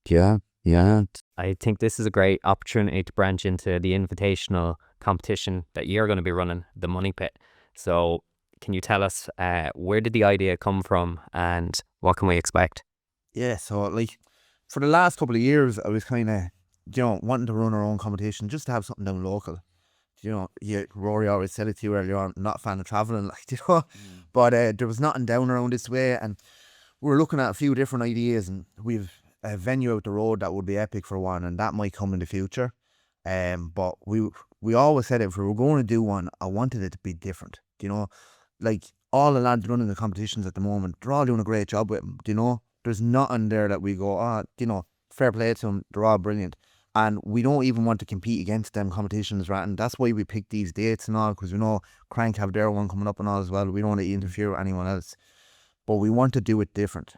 I think this is a great opportunity to branch into the invitational competition that you're going to be running, the Money Pit. So can you tell us where did the idea come from, and what can we expect? So like, for the last couple of years, I was kind of, wanting to run our own competition, just to have something down local. Rory always said it to you earlier on, not a fan of travelling, like, but there was nothing down around this way, and we were looking at a few different ideas, and we've a venue out the road that would be epic for one, and that might come in the future. But we always said, if we were going to do one, I wanted it to be different. Like, all the lads running the competitions at the moment, they're all doing a great job with them. There's nothing there that we go, fair play to them, they're all brilliant. And we don't even want to compete against them competitions, right? And that's why we picked these dates and all, because we know Crank have their one coming up and all as well. We don't want to interfere with anyone else, but we want to do it different.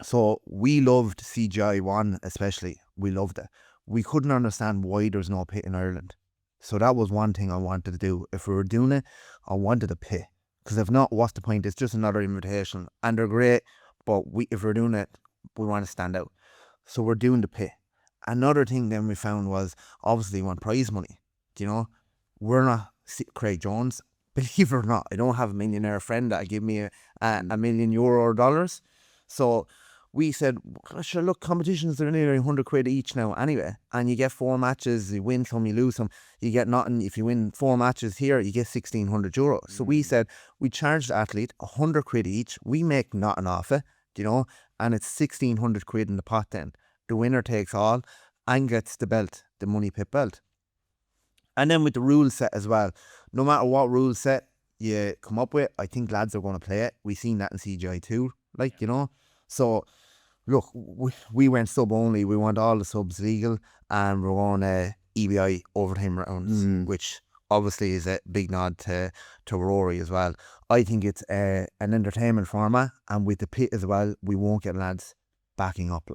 So we loved CGI 1, especially. We loved it. We couldn't understand why there's no pit in Ireland. So that was one thing I wanted to do. If we were doing it, I wanted a pit. Because if not, what's the point? It's just another invitation. And they're great, but if we're doing it, we want to stand out. So we're doing the pit. Another thing then we found was, obviously, we want prize money. We're not Craig Jones. Believe it or not, I don't have a millionaire friend that give me a million euro or dollars. So we said, sure, look, competitions are nearly 100 quid each now anyway, and you get 4 matches, you win some, you lose some, you get nothing. If you win 4 matches here, you get €1,600. So we said, we charge the athlete 100 quid each, we make nothing off it, and it's 1,600 quid in the pot then. The winner takes all and gets the belt, the Money Pit belt. And then with the rule set as well, no matter what rule set you come up with, I think lads are going to play it. We've seen that in CGI too, So, look, we went sub only. We want all the subs legal, and we're going EBI overtime rounds, which obviously is a big nod to Rory as well. I think it's an entertainment format, and with the pit as well, we won't get lads backing up,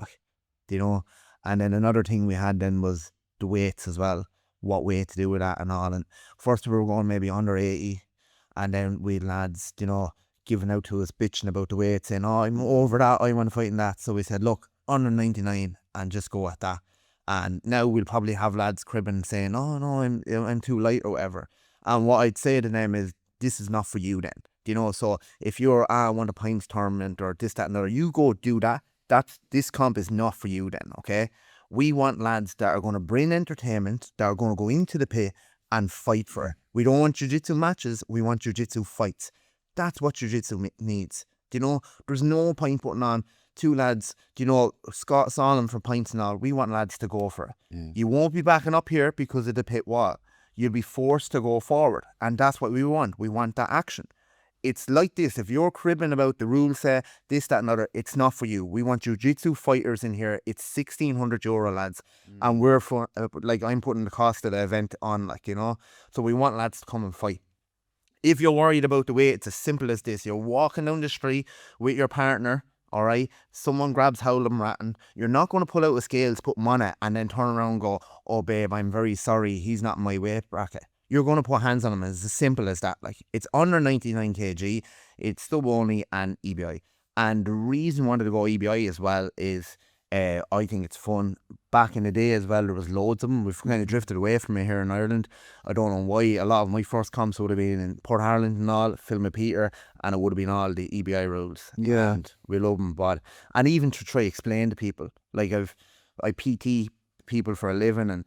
And then another thing we had then was the weights as well, what weight to do with that and all. And first we were going maybe under 80, and then we had lads, giving out to us, bitching about the weight, saying, I'm over that, I want to fight in that. So we said, look, under 99 and just go at that. And now we'll probably have lads cribbing saying, oh no, I'm too light or whatever. And what I'd say to them is, this is not for you then. So if you're I want a pints tournament or this, that and other, you go do that. This comp is not for you then, okay? We want lads that are going to bring entertainment, that are going to go into the pit and fight for it. We don't want jiu-jitsu matches, we want jiu-jitsu fights. That's what jiu-jitsu needs. Do you know, there's no point putting on two lads, do you know, Scott Solomon for pints and all. We want lads to go for it. Yeah. You won't be backing up here because of the pit wall. You'll be forced to go forward. And that's what we want. We want that action. It's like this. If you're cribbing about the rules, say this, that, and other, it's not for you. We want jiu-jitsu fighters in here. It's €1,600, lads. And we're for, like, I'm putting the cost of the event on, like, you know. So we want lads to come and fight. If you're worried about the weight, it's as simple as this. You're walking down the street with your partner, all right? Someone grabs Howlem Ratton. You're not going to pull out a scales, put them on it, and then turn around and go, oh, babe, I'm very sorry. He's not in my weight bracket. You're going to put hands on him. It's as simple as that. Like, it's under 99 kg. It's sub only and EBI. And the reason I wanted to go EBI as well is I think it's fun. Back in the day as well, there was loads of them. We've kind of drifted away from it here in Ireland. I don't know why. A lot of my first comps would have been in Port Harland and all, Phil Peter, and it would have been all the EBI rules. Yeah. And we love them, but and even to try explain to people, like I PT people for a living, and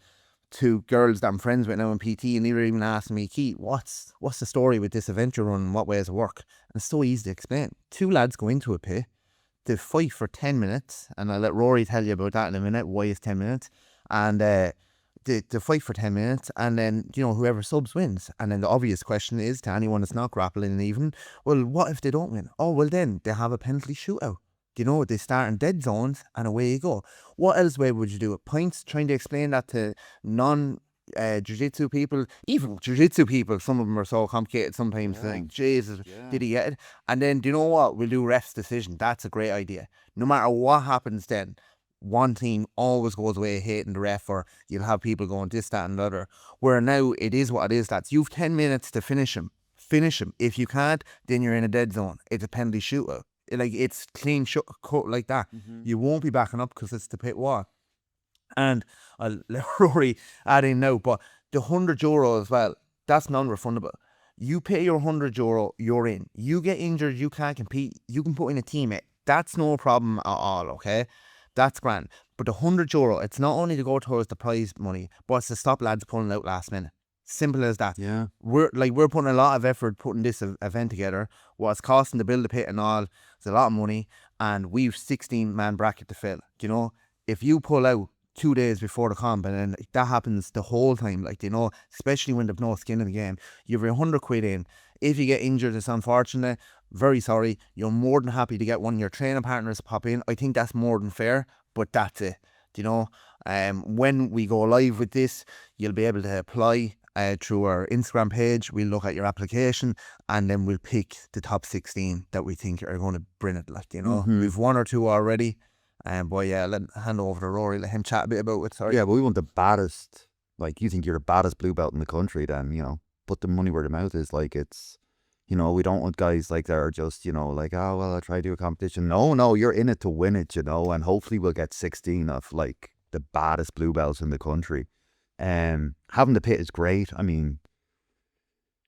two girls that I'm friends with now in PT, and they were even asking me, Keith, what's the story with this event you're running? What ways it work? And it's so easy to explain. Two lads go into a pit, they fight for 10 minutes, and I'll let Rory tell you about that in a minute, why it's 10 minutes, and they fight for 10 minutes, and then, you know, whoever subs wins. And then the obvious question is to anyone that's not grappling even, well, what if they don't win? Oh, well then, they have a penalty shootout. You know, they start in dead zones and away you go. What else way would you do it? Points, trying to explain that to jiu-jitsu people, even jiu-jitsu people, some of them are so complicated sometimes. Yeah. Think, Jesus, Yeah. did he get it? And then, do you know what? We'll do ref's decision. That's a great idea. No matter what happens then, one team always goes away hating the ref, or you'll have people going this, that, and the other. Where now it is what it is, lads. You've 10 minutes to finish him. Finish him. If you can't, then you're in a dead zone. It's a penalty shootout. Like, it's clean cut like that. You won't be backing up because it's the pit wall. And I'll let Rory add in now, but the €100 as well, that's non-refundable. You pay your €100, you're in. You get injured, you can't compete, you can put in a teammate. That's no problem at all, okay? That's grand. But the €100, it's not only to go towards the prize money, but it's to stop lads pulling out last minute. Simple as that. Yeah. We're putting a lot of effort putting this event together. What it's costing to build the pit and all, it's a lot of money, and we've 16-man bracket to fill. Do you know, if you pull out 2 days before the comp, and then that happens the whole time, like, you know, especially when there's no skin in the game, you've your £100 in. If you get injured, it's unfortunate. Very sorry. You're more than happy to get one of your training partners to pop in. I think that's more than fair, but that's it. Do you know, when we go live with this, you'll be able to apply through our Instagram page. We'll look at your application, and then we'll pick the top 16 that we think are going to bring it. Like, you know, we've one or two already. But yeah, hand over to Rory, let him chat a bit about it. Sorry. Yeah, but we want the baddest. Like, you think you're the baddest blue belt in the country, then, you know, put the money where the mouth is. Like, it's, you know, we don't want guys like that are just, you know, like, oh, well, I'll try to do a competition. No, you're in it to win it, you know, and hopefully we'll get 16 of, like, the baddest blue belts in the country. Having the pit is great. I mean,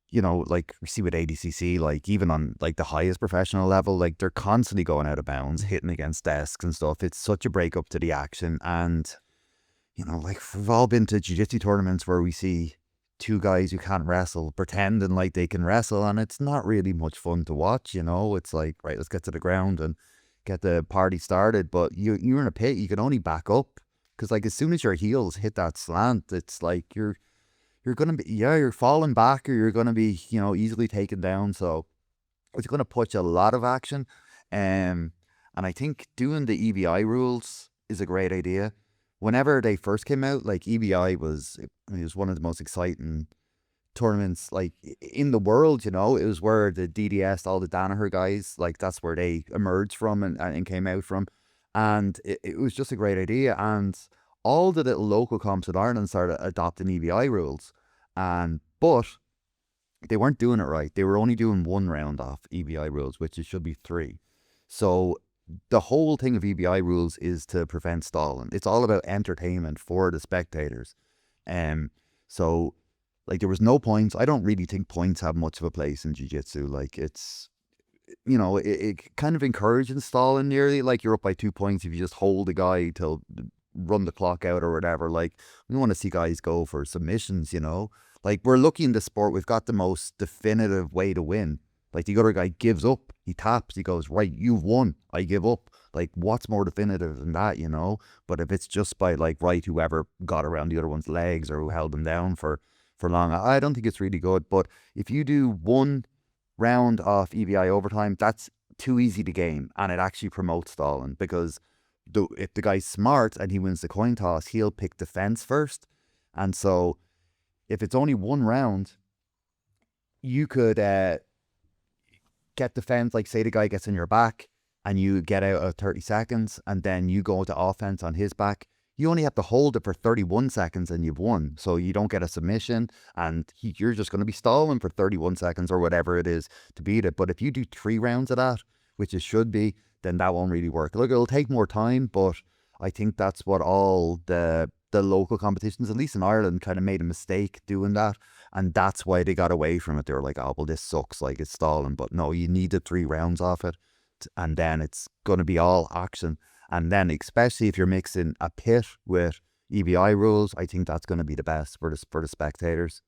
you know, like, we see with ADCC, like, even on, like, the highest professional level, like, they're constantly going out of bounds, hitting against desks and stuff. It's such a break up to the action. And, you know, like, we've all been to jiu-jitsu tournaments where we see two guys who can't wrestle pretending like they can wrestle, and it's not really much fun to watch, you know. It's like, right, let's get to the ground and get the party started. But you're in a pit, you can only back up, because, like, as soon as your heels hit that slant, it's like you're going to be, you're falling back, or you're going to be, you know, easily taken down. So it's going to push a lot of action. And I think doing the EBI rules is a great idea. Whenever they first came out, like, EBI was one of the most exciting tournaments, like, in the world, you know. It was where the DDS, all the Danaher guys, like, that's where they emerged from and came out from. And it was just a great idea. And all the little local comps in Ireland started adopting EBI rules. But they weren't doing it right. They were only doing one round off EBI rules, which it should be 3. So the whole thing of EBI rules is to prevent stalling. It's all about entertainment for the spectators. So, like, there was no points. I don't really think points have much of a place in jiu-jitsu. Like, it's, you know, it kind of encourages stalling nearly. Like, you're up by 2 points if you just hold the guy till run the clock out or whatever. Like, we want to see guys go for submissions, you know. Like, we're lucky in the sport, we've got the most definitive way to win. Like, the other guy gives up, he taps, he goes, right, you've won, I give up. Like, what's more definitive than that, you know? But if it's just by like, right, whoever got around the other one's legs or who held them down for long, I don't think it's really good. But if you do one round of EBI overtime, that's too easy to game, and it actually promotes stalling, because if the guy's smart and he wins the coin toss, he'll pick defense first. And so if it's only one round, you could get defense, like say the guy gets in your back and you get out of 30 seconds and then you go to offense on his back. You only have to hold it for 31 seconds and you've won. So you don't get a submission, and you're just going to be stalling for 31 seconds or whatever it is to beat it. But if you do 3 rounds of that, which it should be, then that won't really work. Look, it'll take more time, but I think that's what all the local competitions, at least in Ireland, kind of made a mistake doing that. And that's why they got away from it. They were like, oh, well, this sucks, like it's stalling. But no, you need the 3 rounds off it, and then it's going to be all action. And then especially if you're mixing a pit with EBI rules, I think that's going to be the best for the spectators.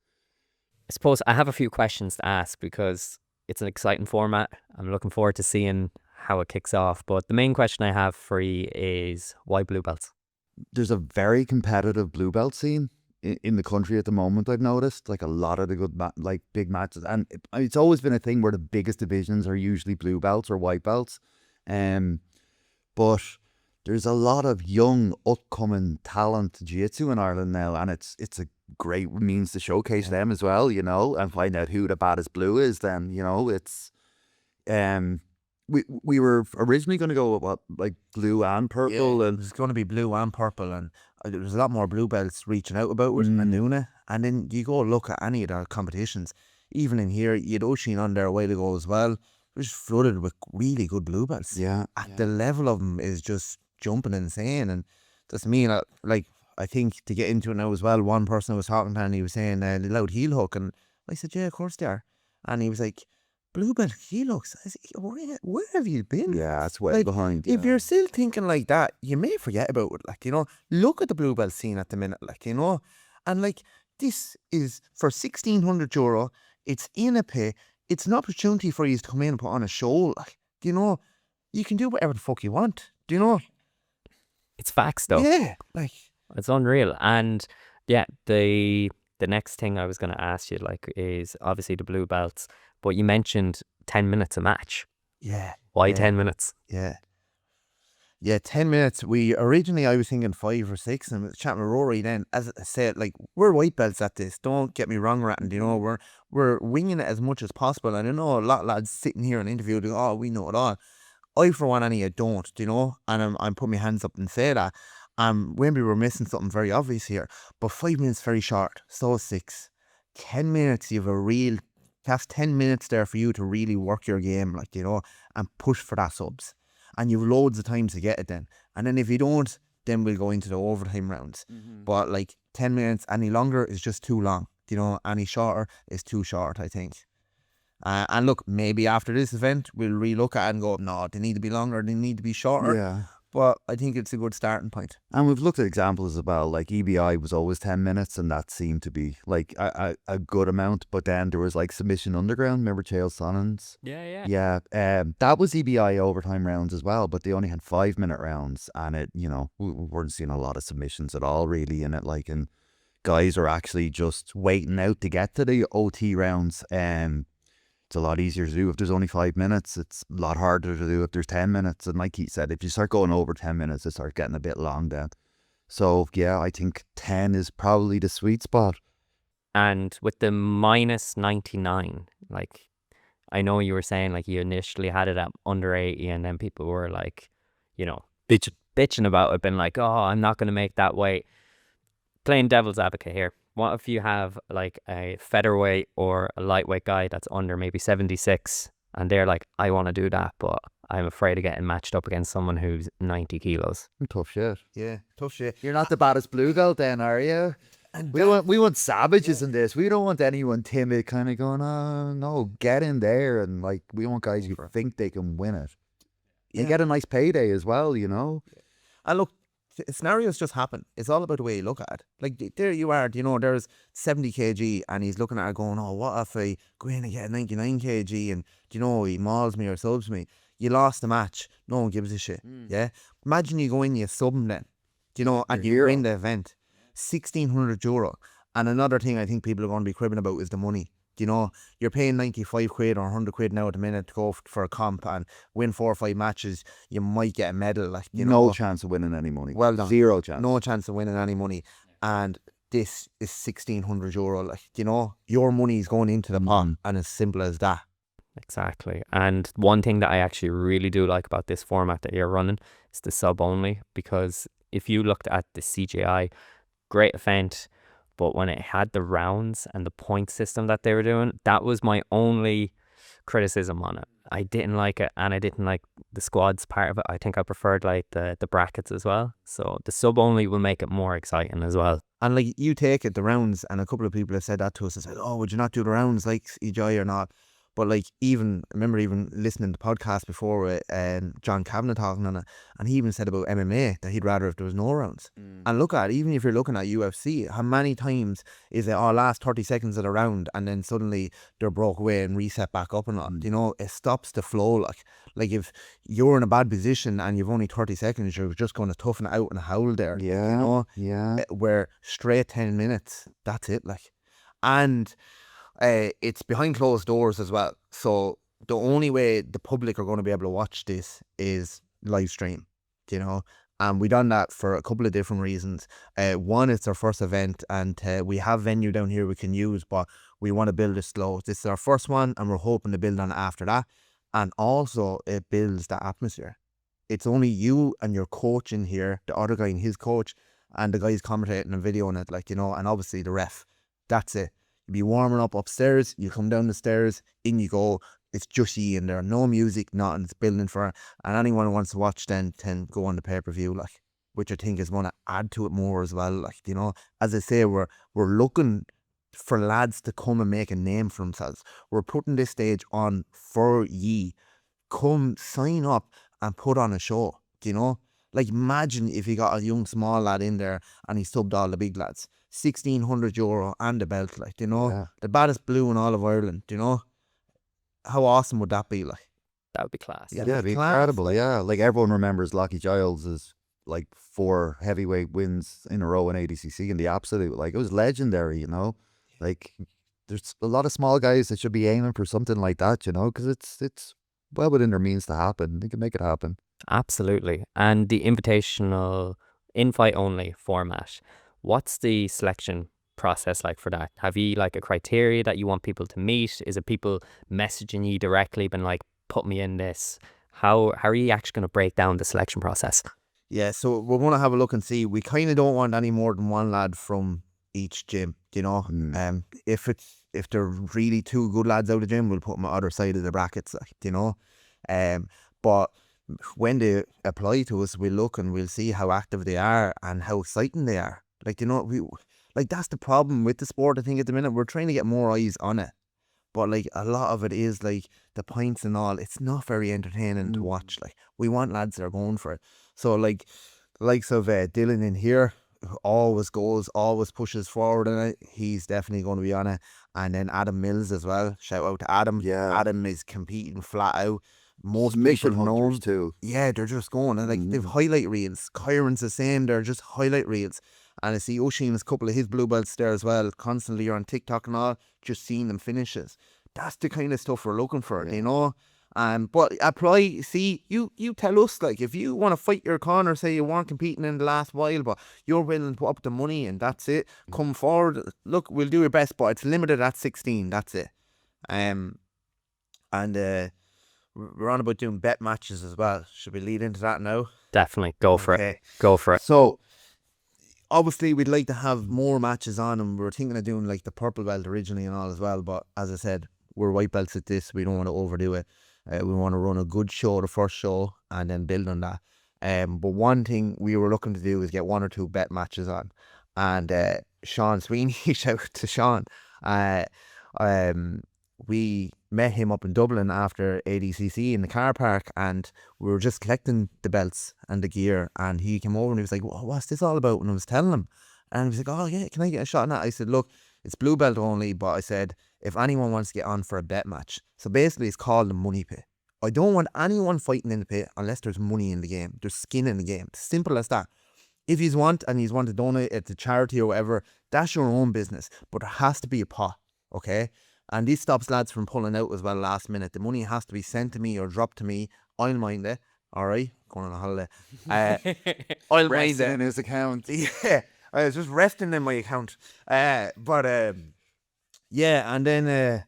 I suppose I have a few questions to ask because it's an exciting format. I'm looking forward to seeing how it kicks off. But the main question I have for you is, why blue belts? There's a very competitive blue belt scene in the country at the moment. I've noticed, like, a lot of the good big matches, and it's always been a thing where the biggest divisions are usually blue belts or white belts. But there's a lot of young upcoming talent jiu-jitsu in Ireland now, and it's a great means to showcase them as well, you know, and find out who the baddest blue is. Then, you know, it's we were originally going to go with like blue and purple, and it's going to be blue and purple, and there's a lot more blue belts reaching out about it and doing it. And then you go look at any of their competitions, even in here, you had Oisin on there a while ago as well. It was flooded with really good blue belts. The level of them is just jumping insane, and that's me. Like, I think to get into it now as well, one person I was talking to, and he was saying the loud heel hook, and I said, yeah, of course they are. And he was like, blue belt heel hooks? I said, where have you been? Yeah, that's way behind. If you're still thinking like that, you may forget about it. Like, you know, look at the blue belt scene at the minute, like, you know, and like, this is for €1,600. It's in a pay. It's an opportunity for you to come in and put on a show. Like, do you know, you can do whatever the fuck you want. Do you know? It's facts though. Yeah, like, it's unreal. And yeah, the next thing I was going to ask you, like, is obviously the blue belts, but you mentioned 10 minutes a match. Yeah. Why 10 minutes? Yeah, 10 minutes. I was thinking 5 or 6, and I was chatting with Rory then. As I said, like, we're white belts at this. Don't get me wrong, Ratton. You know, we're winging it as much as possible. And I know a lot of lads sitting here and interviewing, oh, we know it all. I, for one, I don't, you know, and I'm putting my hands up and say that. When we were missing something very obvious here, but 5 minutes very short, so 6. 10 minutes, you have that's 10 minutes there for you to really work your game, like, you know, and push for that subs. And you've loads of time to get it then. And then if you don't, then we'll go into the overtime rounds. But like 10 minutes any longer is just too long, you know, any shorter is too short, I think. And look, maybe after this event, we'll relook at it and go, no, they need to be longer, they need to be shorter. Yeah. But I think it's a good starting point. And we've looked at examples as well, like EBI was always 10 minutes, and that seemed to be like a good amount. But then there was like Submission Underground, remember Chael Sonnen's? Yeah. That was EBI overtime rounds as well, but they only had 5-minute rounds, and it, you know, we weren't seeing a lot of submissions at all really in it, like, and guys are actually just waiting out to get to the OT rounds. It's a lot easier to do if there's only 5 minutes. It's a lot harder to do if there's 10 minutes. And like he said, if you start going over 10 minutes, it starts getting a bit long then. So yeah, I think 10 is probably the sweet spot. And with the minus 99, like, I know you were saying, like, you initially had it at under 80, and then people were like, you know, bitching about it, been like, oh, I'm not going to make that weight. Playing devil's advocate here. What if you have like a featherweight or a lightweight guy that's under maybe 76, and they're like, I want to do that, but I'm afraid of getting matched up against someone who's 90 kilos. Tough shit. Yeah, tough shit. You're not the baddest blue belt then, are you? And we want savages in this. We don't want anyone timid kind of going, oh, no, get in there. And like, we want guys who think they can win it. You get a nice payday as well, you know? And look, scenarios just happen. It's all about the way you look at it. Like, there you are, there's 70 kg and he's looking at it going, oh, what if I go in and get 99 kg and, he mauls me or subs me? You lost the match. No one gives a shit. Yeah. Imagine you go in, you sub him then, and you win the event. €1,600. And another thing I think people are going to be cribbing about is the money. You're paying 95 quid or 100 quid now at the minute to go for a comp and win 4 or 5 matches. You might get a medal. Like, no chance of winning any money. Well done. Zero chance. No chance of winning any money. And this is €1,600. Like, your money is going into the pot, and it's simple as that. Exactly. And one thing that I actually really do like about this format that you're running is the sub only, because if you looked at the CGI, great event, but when it had the rounds and the point system that they were doing, that was my only criticism on it. I didn't like it, and I didn't like the squads part of it. I think I preferred like the brackets as well. So the sub only will make it more exciting as well. And like, you take it, the rounds, and a couple of people have said that to us. They said, oh, would you not do the rounds like EBI or not? But like, I remember even listening to the podcast before with John Kavanagh talking on it, and he even said about MMA that he'd rather if there was no rounds. And look at, even if you're looking at UFC, how many times is it, last 30 seconds of the round, and then suddenly they're broke away and reset back up and on. It stops the flow. Like if you're in a bad position and you've only 30 seconds, you're just going to toughen it out and howl there. Yeah. Where straight 10 minutes, that's it. Like, and it's behind closed doors as well. So the only way the public are going to be able to watch this is live stream, and we done that for a couple of different reasons. One, it's our first event, and we have venue down here we can use, but we want to build it slow. This is our first one, and we're hoping to build on it after that. And also, it builds the atmosphere. It's only you and your coach in here, the other guy and his coach, and the guys commentating and videoing it, and obviously the ref. That's it. You be warming up upstairs, you come down the stairs, in you go. It's just you in there, no music, nothing. It's building for it. And anyone who wants to watch then can go on the pay-per-view, which I think is going to add to it more as well. As I say, we're looking for lads to come and make a name for themselves. We're putting this stage on for ye. Come sign up and put on a show. Like, imagine if you got a young small lad in there and he subbed all the big lads. €1,600 and the belt, the baddest blue in all of Ireland. How awesome would that be? That would be class. Yeah, that'd be incredible. Yeah, like, everyone remembers Lockie Giles as like 4 heavyweight wins in a row in ADCC, and the absolute, it was legendary. Like, there's a lot of small guys that should be aiming for something like that, because it's well within their means to happen. They can make it happen. Absolutely. And the invitational invite only format, what's the selection process like for that? Have you like a criteria that you want people to meet? Is it people messaging you directly, been like, put me in this? How are you actually going to break down the selection process? Yeah, so we're going to have a look and see. We kind of don't want any more than one lad from each gym, if they're really 2 good lads out of the gym, we'll put them on the other side of the brackets, but when they apply to us, we'll look and we'll see how active they are and how exciting they are. That's the problem with the sport. I think at the minute we're trying to get more eyes on it, but a lot of it is the pints and all. It's not very entertaining to watch. We want lads that are going for it. So likes of Dylan in here, always goes, always pushes forward in it. He's definitely going to be on it. And then Adam Mills as well. Shout out to Adam. Yeah, Adam is competing flat out. Most mission people hunters too. Yeah, they're just going, and they've highlight reels. Kyron's the same. They're just highlight reels. And I see Oisin's a couple of his blue belts there as well. Constantly you're on TikTok and all, just seeing them finishes. That's the kind of stuff we're looking for, But apply. See, you tell us, if you want to fight your corner, say you weren't competing in the last while, but you're willing to put up the money and that's it. Come forward. Look, we'll do your best, but it's limited at 16. That's it. We're on about doing bet matches as well. Should we lead into that now? Definitely. Go for it. Go for it. So, obviously, we'd like to have more matches on, and we're thinking of doing the purple belt originally and all as well. But as I said, we're white belts at this. We don't want to overdo it. We want to run a good show, the first show, and then build on that. But one thing we were looking to do is get 1 or 2 bet matches on. And Sean Sweeney, shout out to Sean. Me met him up in Dublin after ADCC in the car park, and we were just collecting the belts and the gear, and he came over and he was like, what's this all about? And I was telling him, and he was like, oh yeah, can I get a shot in that? I said, look, it's blue belt only, but I said, if anyone wants to get on for a bet match. So basically it's called the money pit. I don't want anyone fighting in the pit unless there's money in the game. There's skin in the game. Simple as that. If you want to donate it to charity or whatever, that's your own business. But there has to be a pot, okay? And this stops lads from pulling out as well last minute. The money has to be sent to me or dropped to me. I'll mind it. All right? Going on a holiday. I'll mind it. In his account. Yeah. I was just resting in my account. Yeah, and then...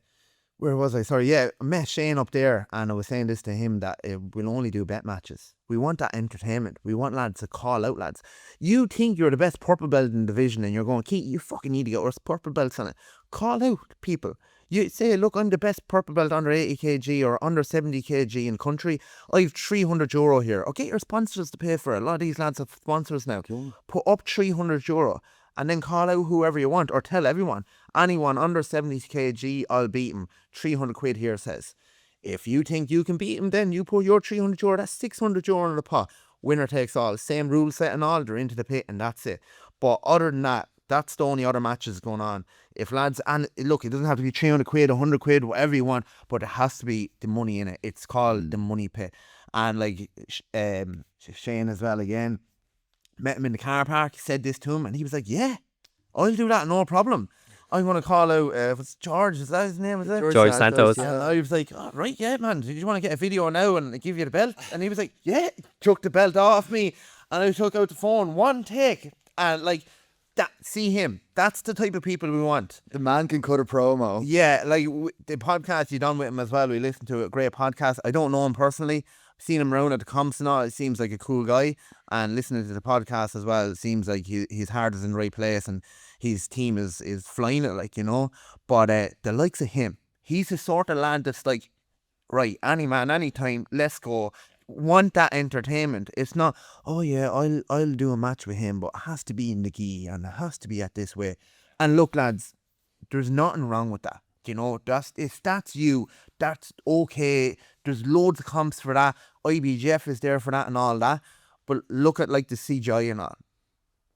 where was I? Sorry, yeah, I met Shane up there and I was saying this to him that we'll only do bet matches. We want that entertainment. We want lads to call out lads. You think you're the best purple belt in the division and you're going, Keith, you fucking need to get us purple belts on it. Call out people. You say, look, I'm the best purple belt under 80 kg or under 70 kg in country. I have €300 here. I'll get your sponsors to pay for it. A lot of these lads have sponsors now. Cool. Put up €300. And then call out whoever you want or tell everyone. Anyone under 70 kg, I'll beat him. 300 quid here says. If you think you can beat him, then you put your €300, that's €600 in the pot. Winner takes all. Same rule set and all, they're into the pit and that's it. But other than that, that's the only other matches going on. If lads, and look, it doesn't have to be 300 quid, 100 quid, whatever you want, but it has to be the money in it. It's called the money pit. And like Shane as well again. Met him in the car park, said this to him, and he was like, yeah, I'll do that, no problem. I'm going to call out, what's George, is that his name? Is it? George Santos. And I was like, oh, right, yeah, man, do you want to get a video now and give you the belt? And he was like, yeah, took the belt off me, and I took out the phone, one take, and like, that. See him, that's the type of people we want. The man can cut a promo. Yeah, like the podcast you done with him as well, we listened to a great podcast. I don't know him personally, seen him around at the comps and all. It seems like a cool guy, and listening to the podcast as well, it seems like his heart is in the right place and his team is flying it, like, you know. But the likes of him, he's the sort of lad that's like, right, any man, anytime, let's go. Want that entertainment. It's not, oh yeah, I'll do a match with him, but it has to be in the gi and it has to be at this way. And look, lads, there's nothing wrong with that. You know, if that's you, that's okay. There's loads of comps for that. IBJF is there for that and all that. But look at like the CGI and all.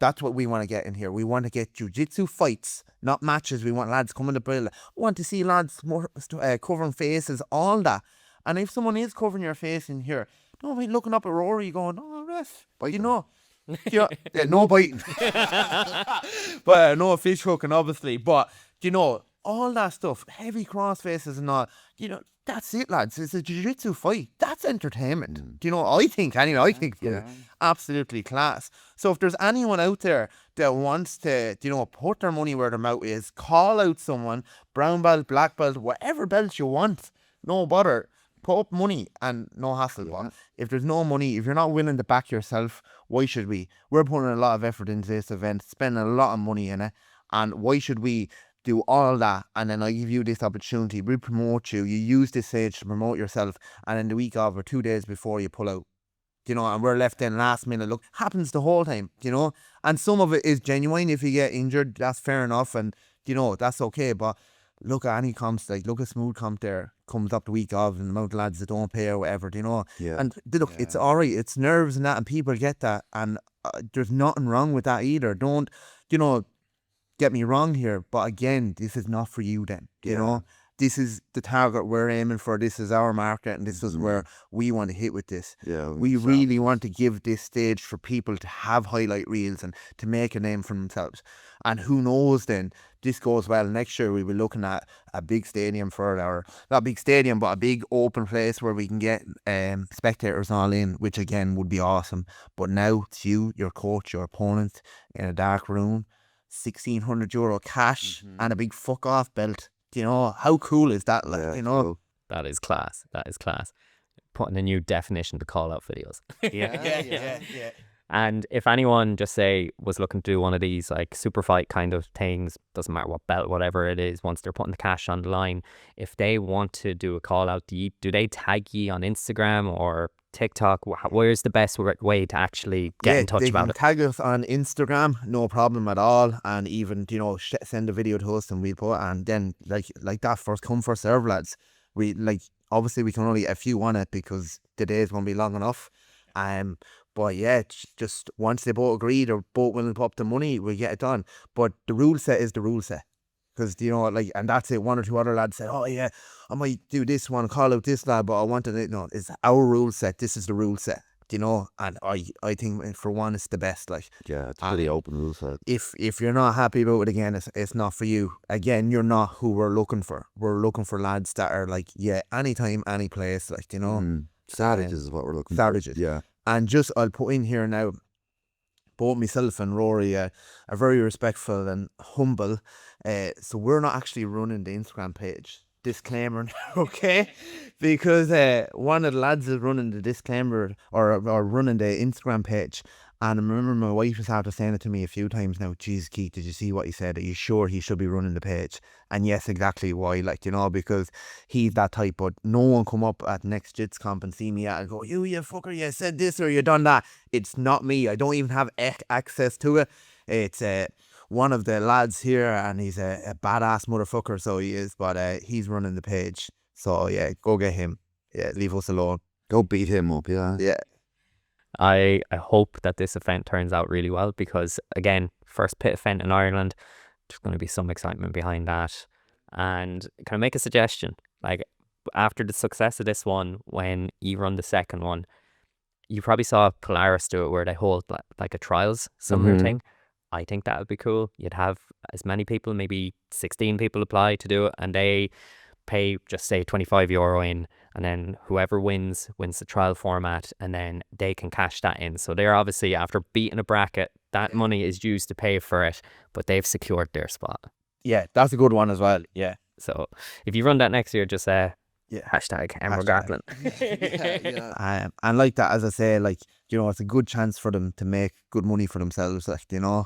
That's what we want to get in here. We want to get jiu-jitsu fights, not matches. We want lads coming to build. We want to see lads more covering faces, all that. And if someone is covering your face in here, don't be looking up at Rory going, oh, ref, you know. Yeah, no biting. But no fish hooking, obviously. But, you know, all that stuff, heavy cross faces and all, you know, that's it, lads. It's a jiu-jitsu fight. That's entertainment. Do you know, I think absolutely class. So if there's anyone out there that wants to, you know, put their money where their mouth is, call out someone, brown belt, black belt, whatever belt you want, no bother. Put up money and no hassle. Yeah. If there's no money, if you're not willing to back yourself, why should we? We're putting a lot of effort into this event, spending a lot of money in it, and why should we do all that? And then I give you this opportunity, we promote you, you use this stage to promote yourself, and then the week of or 2 days before you pull out, you know, and we're left in last minute. Look, happens the whole time, you know, and some of it is genuine. If you get injured, that's fair enough, and you know, that's okay. But look at any comps, like look at Smooth comp there, comes up the week of, and the amount of lads that don't pay or whatever, you know. Yeah. And look, it's alright, it's nerves and that, and people get that, and there's nothing wrong with that either. Don't, you know, get me wrong here, but again, this is not for you then, you know. This is the target we're aiming for. This is our market, and this is where we want to hit with this. Yeah, we really want to give this stage for people to have highlight reels and to make a name for themselves. And who knows, then this goes well, next year we'll be looking at a big stadium for our, not big stadium, but a big open place where we can get spectators all in, which again would be awesome. But now it's you, your coach, your opponent in a dark room, €1,600 cash and a big fuck off belt. You know, how cool is that? Like, you know, cool. That is class. That is class. Putting a new definition to call out videos. yeah. And if anyone just say was looking to do one of these like super fight kind of things, doesn't matter what belt, whatever it is, once they're putting the cash on the line, if they want to do a call out, do they tag you on Instagram or TikTok? Where's the best way to actually get in touch about it? Tag us on Instagram, no problem at all, and even, you know, send a video to us and we'll put, and then like that, first come first serve, lads. we like, obviously we can only get a few on it because the days won't be long enough. But yeah, just once they both agreed or both willing to put up the money, we get it done. But the rule set is the rule set. Because, you know, like, and that's it. One or two other lads said, oh yeah, I might do this one, call out this lad, but I wanted it. No, it's our rule set. This is the rule set, you know. And I think for one, it's the best. Like, Yeah, it's pretty open rule set. if you're not happy about it, again, it's not for you. Again, you're not who we're looking for. We're looking for lads that are like, yeah, anytime, any place, like, you know. Savages is what we're looking Savages. for. Yeah. And just, I'll put in here now, both myself and Rory are very respectful and humble. So we're not actually running the Instagram page. Disclaimer, okay? Because one of the lads is running the disclaimer or running the Instagram page. And I remember my wife was after saying it to me a few times now. Jeez, Keith, did you see what he said? Are you sure he should be running the page? And yes, exactly why. Like, you know, because he's that type. But no one come up at next Jits Comp and see me and go, you fucker, you said this or you done that. It's not me. I don't even have access to it. It's one of the lads here, and he's a badass motherfucker, so he is. But he's running the page. So yeah, go get him. Yeah, leave us alone. Go beat him up, yeah. Yeah. I hope that this event turns out really well because, again, first pit event in Ireland, there's going to be some excitement behind that. And can I make a suggestion? Like, after the success of this one, when you run the second one, you probably saw Polaris do it where they hold like a trials similar thing. I think that would be cool. You'd have as many people, maybe 16 people apply to do it, and they pay, just say, €25 in, and then whoever wins the trial format, and then they can cash that in. So they're obviously, after beating a bracket, that money is used to pay for it, but they've secured their spot. Yeah, that's a good one as well. Yeah. So if you run that next year, just hashtag Emerald Grappling. And like that, as I say, like, you know, it's a good chance for them to make good money for themselves, like, you know.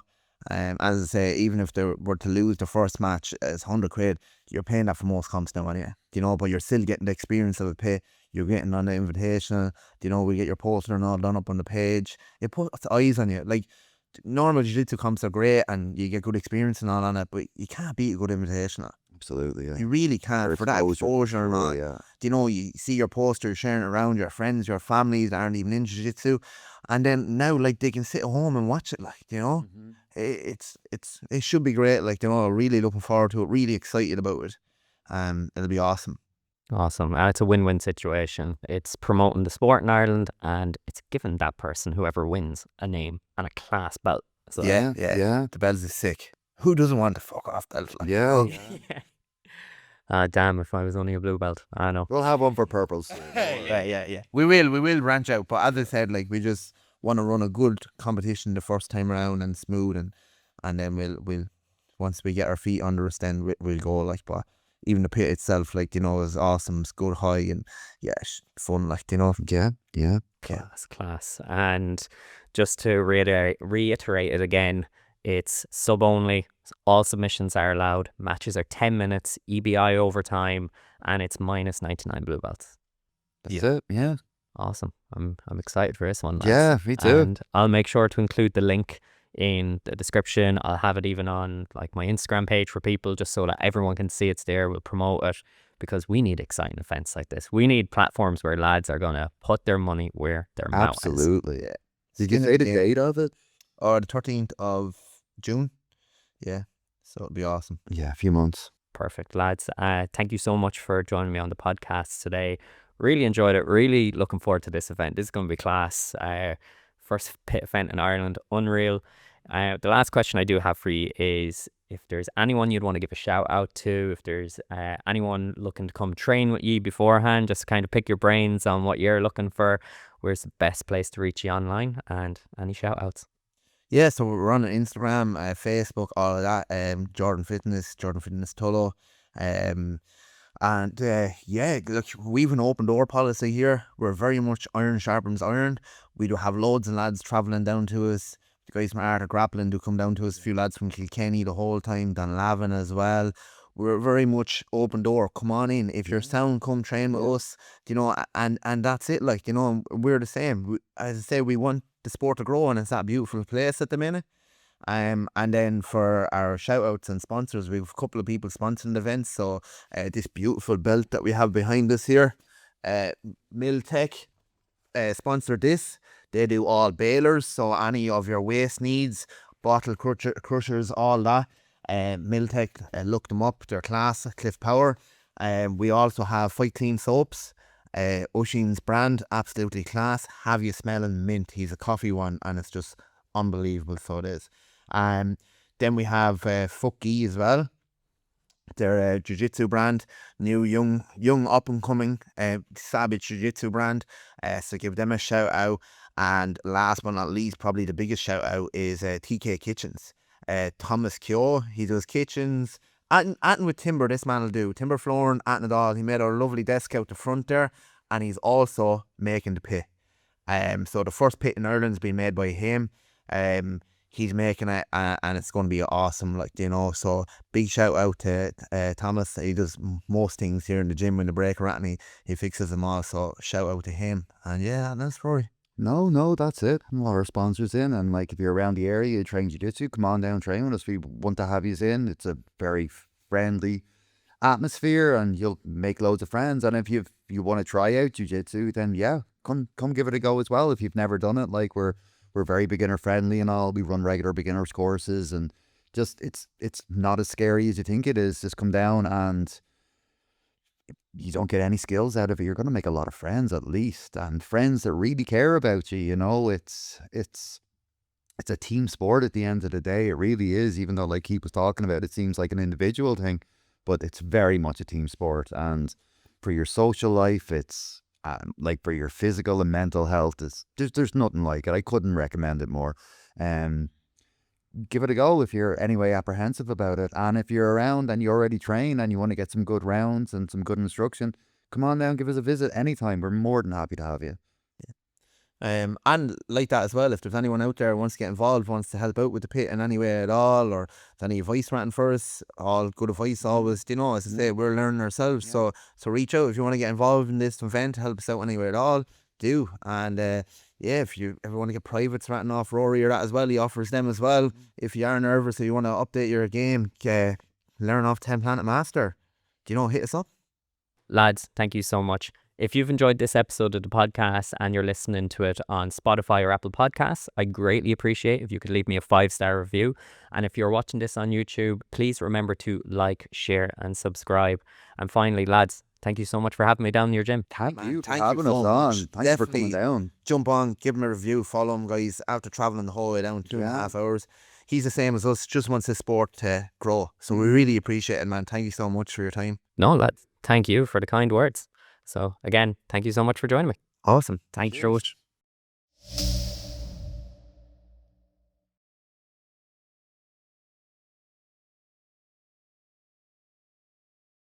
As I say, even if they were to lose the first match, it's £100. You're paying that for most comps now anyway, you know, but you're still getting the experience of a pay. You're getting on the Invitational, you know, we get your poster and all done up on the page. It puts eyes on you. Like, normal jiu-jitsu comps are great and you get good experience and all on it, but you can't beat a good Invitational. Absolutely, yeah. You really can't. For that exposure, yeah. You know, you see your poster, you're sharing it around your friends, your families that aren't even in jiu-jitsu, and then now, like, they can sit at home and watch it, like, you know. It should be great, like, you know. Really looking forward to it, really excited about it. It'll be awesome. Awesome. And it's a win-win situation. It's promoting the sport in Ireland, and it's giving that person, whoever wins, a name and a class belt. So, Yeah. The belt is sick. Who doesn't want to fuck off belt? Like, Yeah. Damn, if I was only a blue belt. I know. We'll have one for purples. Yeah. We will branch out, but as I said, like, we just want to run a good competition the first time around and smooth, and then we'll once we get our feet under us, then we'll go, like. But even the pit itself, like, you know, is awesome. It's good high and yeah, it's fun, like, you know. Yeah. Class. And just to reiterate it again, it's sub only. All submissions are allowed. Matches are 10 minutes, EBI overtime, and it's minus 99 blue belts. That's it. Yeah. Awesome. I'm excited for this one, lads. Yeah, me too. And I'll make sure to include the link in the description. I'll have it even on, like, my Instagram page for people, just so that everyone can see it's there. We'll promote it because we need exciting events like this. We need platforms where lads are going to put their money where their mouth is. Absolutely. Yeah. Did you say the date of it? Or the 13th of June. Yeah. So it'll be awesome. Yeah, a few months. Perfect, lads. Thank you so much for joining me on the podcast today. Really enjoyed it. Really looking forward to this event. This is going to be class. First pit event in Ireland. Unreal. The last question I do have for you is if there's anyone you'd want to give a shout out to, if there's anyone looking to come train with you beforehand, just kind of pick your brains on what you're looking for. Where's the best place to reach you online, and any shout outs? Yeah, so we're on Instagram, Facebook, all of that. Jordan Fitness Tullow. Look, we've an open door policy here. We're very much iron sharpens iron. We do have loads of lads travelling down to us. The guys from Art of Grappling do come down to us. A few lads from Kilkenny the whole time, Dunlavin as well. We're very much open door. Come on in. If you're sound, come train with us. You know, and that's it. Like, you know, we're the same. As I say, we want the sport to grow, and it's that beautiful place at the minute. And then for our shout outs and sponsors, we have a couple of people sponsoring the events. So this beautiful belt that we have behind us here, Miltech sponsored this. They do all balers, so any of your waste needs, bottle crushers, all that. Miltech, look them up, they're class, Cliff Power. We also have Fight Clean soaps. Oisin's brand, absolutely class. Have you smelling mint? He's a coffee one, and it's just unbelievable. So it is. Then we have Fucky as well. They're a jiu-jitsu brand, new young up and coming savage jiu-jitsu brand. So give them a shout out. And last but not least, probably the biggest shout out is TK Kitchens. Thomas Kyo, he does kitchens. Atting with timber, this man will do timber flooring, atting it all. He made a lovely desk out the front there, and he's also making the pit. So the first pit in Ireland's been made by him. He's making it, and it's going to be awesome, like, you know. So big shout out to Thomas. He does most things here in the gym when the break are at, and he fixes them all. So shout out to him. And yeah, and that's Rory. No, that's it. A lot of our sponsors in, and like if you're around the area, you train jiu-jitsu, come on down, train with us. We want to have you in. It's a very friendly atmosphere, and you'll make loads of friends. And if you want to try out jiu-jitsu, then yeah, come give it a go as well. If you've never done it, like we're very beginner friendly and all. We run regular beginners courses, and just it's not as scary as you think it is. Just come down, and you don't get any skills out of it. You're going to make a lot of friends at least, and friends that really care about you. You know, it's a team sport at the end of the day. It really is. Even though, like Keith was talking about, it seems like an individual thing, but it's very much a team sport. And for your social life, it's like for your physical and mental health, there's nothing like it. I couldn't recommend it more. Give it a go if you're anyway apprehensive about it. And if you're around and you already train and you want to get some good rounds and some good instruction, come on down, give us a visit anytime. We're more than happy to have you. And like that as well, if there's anyone out there who wants to get involved, wants to help out with the pit in any way at all, or there's any advice ranting for us, all good advice always, you know, as I say, we're learning ourselves. So reach out if you want to get involved in this event, help us out anywhere at all, do. And if you ever want to get privates ranting off Rory or that as well, he offers them as well. If you are nervous or you want to update your game, learn off 10 Planet Master, hit us up. Lads, thank you so much. If you've enjoyed this episode of the podcast and you're listening to it on Spotify or Apple Podcasts, I greatly appreciate if you could leave me a 5-star review. And if you're watching this on YouTube, please remember to like, share and subscribe. And finally, lads, thank you so much for having me down in your gym. Thank you for having us on. Thanks for coming down. Jump on, give him a review, follow him, guys. After travelling the whole way down 2.5 hours, he's the same as us, just wants his sport to grow. So we really appreciate it, man. Thank you so much for your time. No, lads, thank you for the kind words. So again, thank you so much for joining me. Awesome. Thank you so much.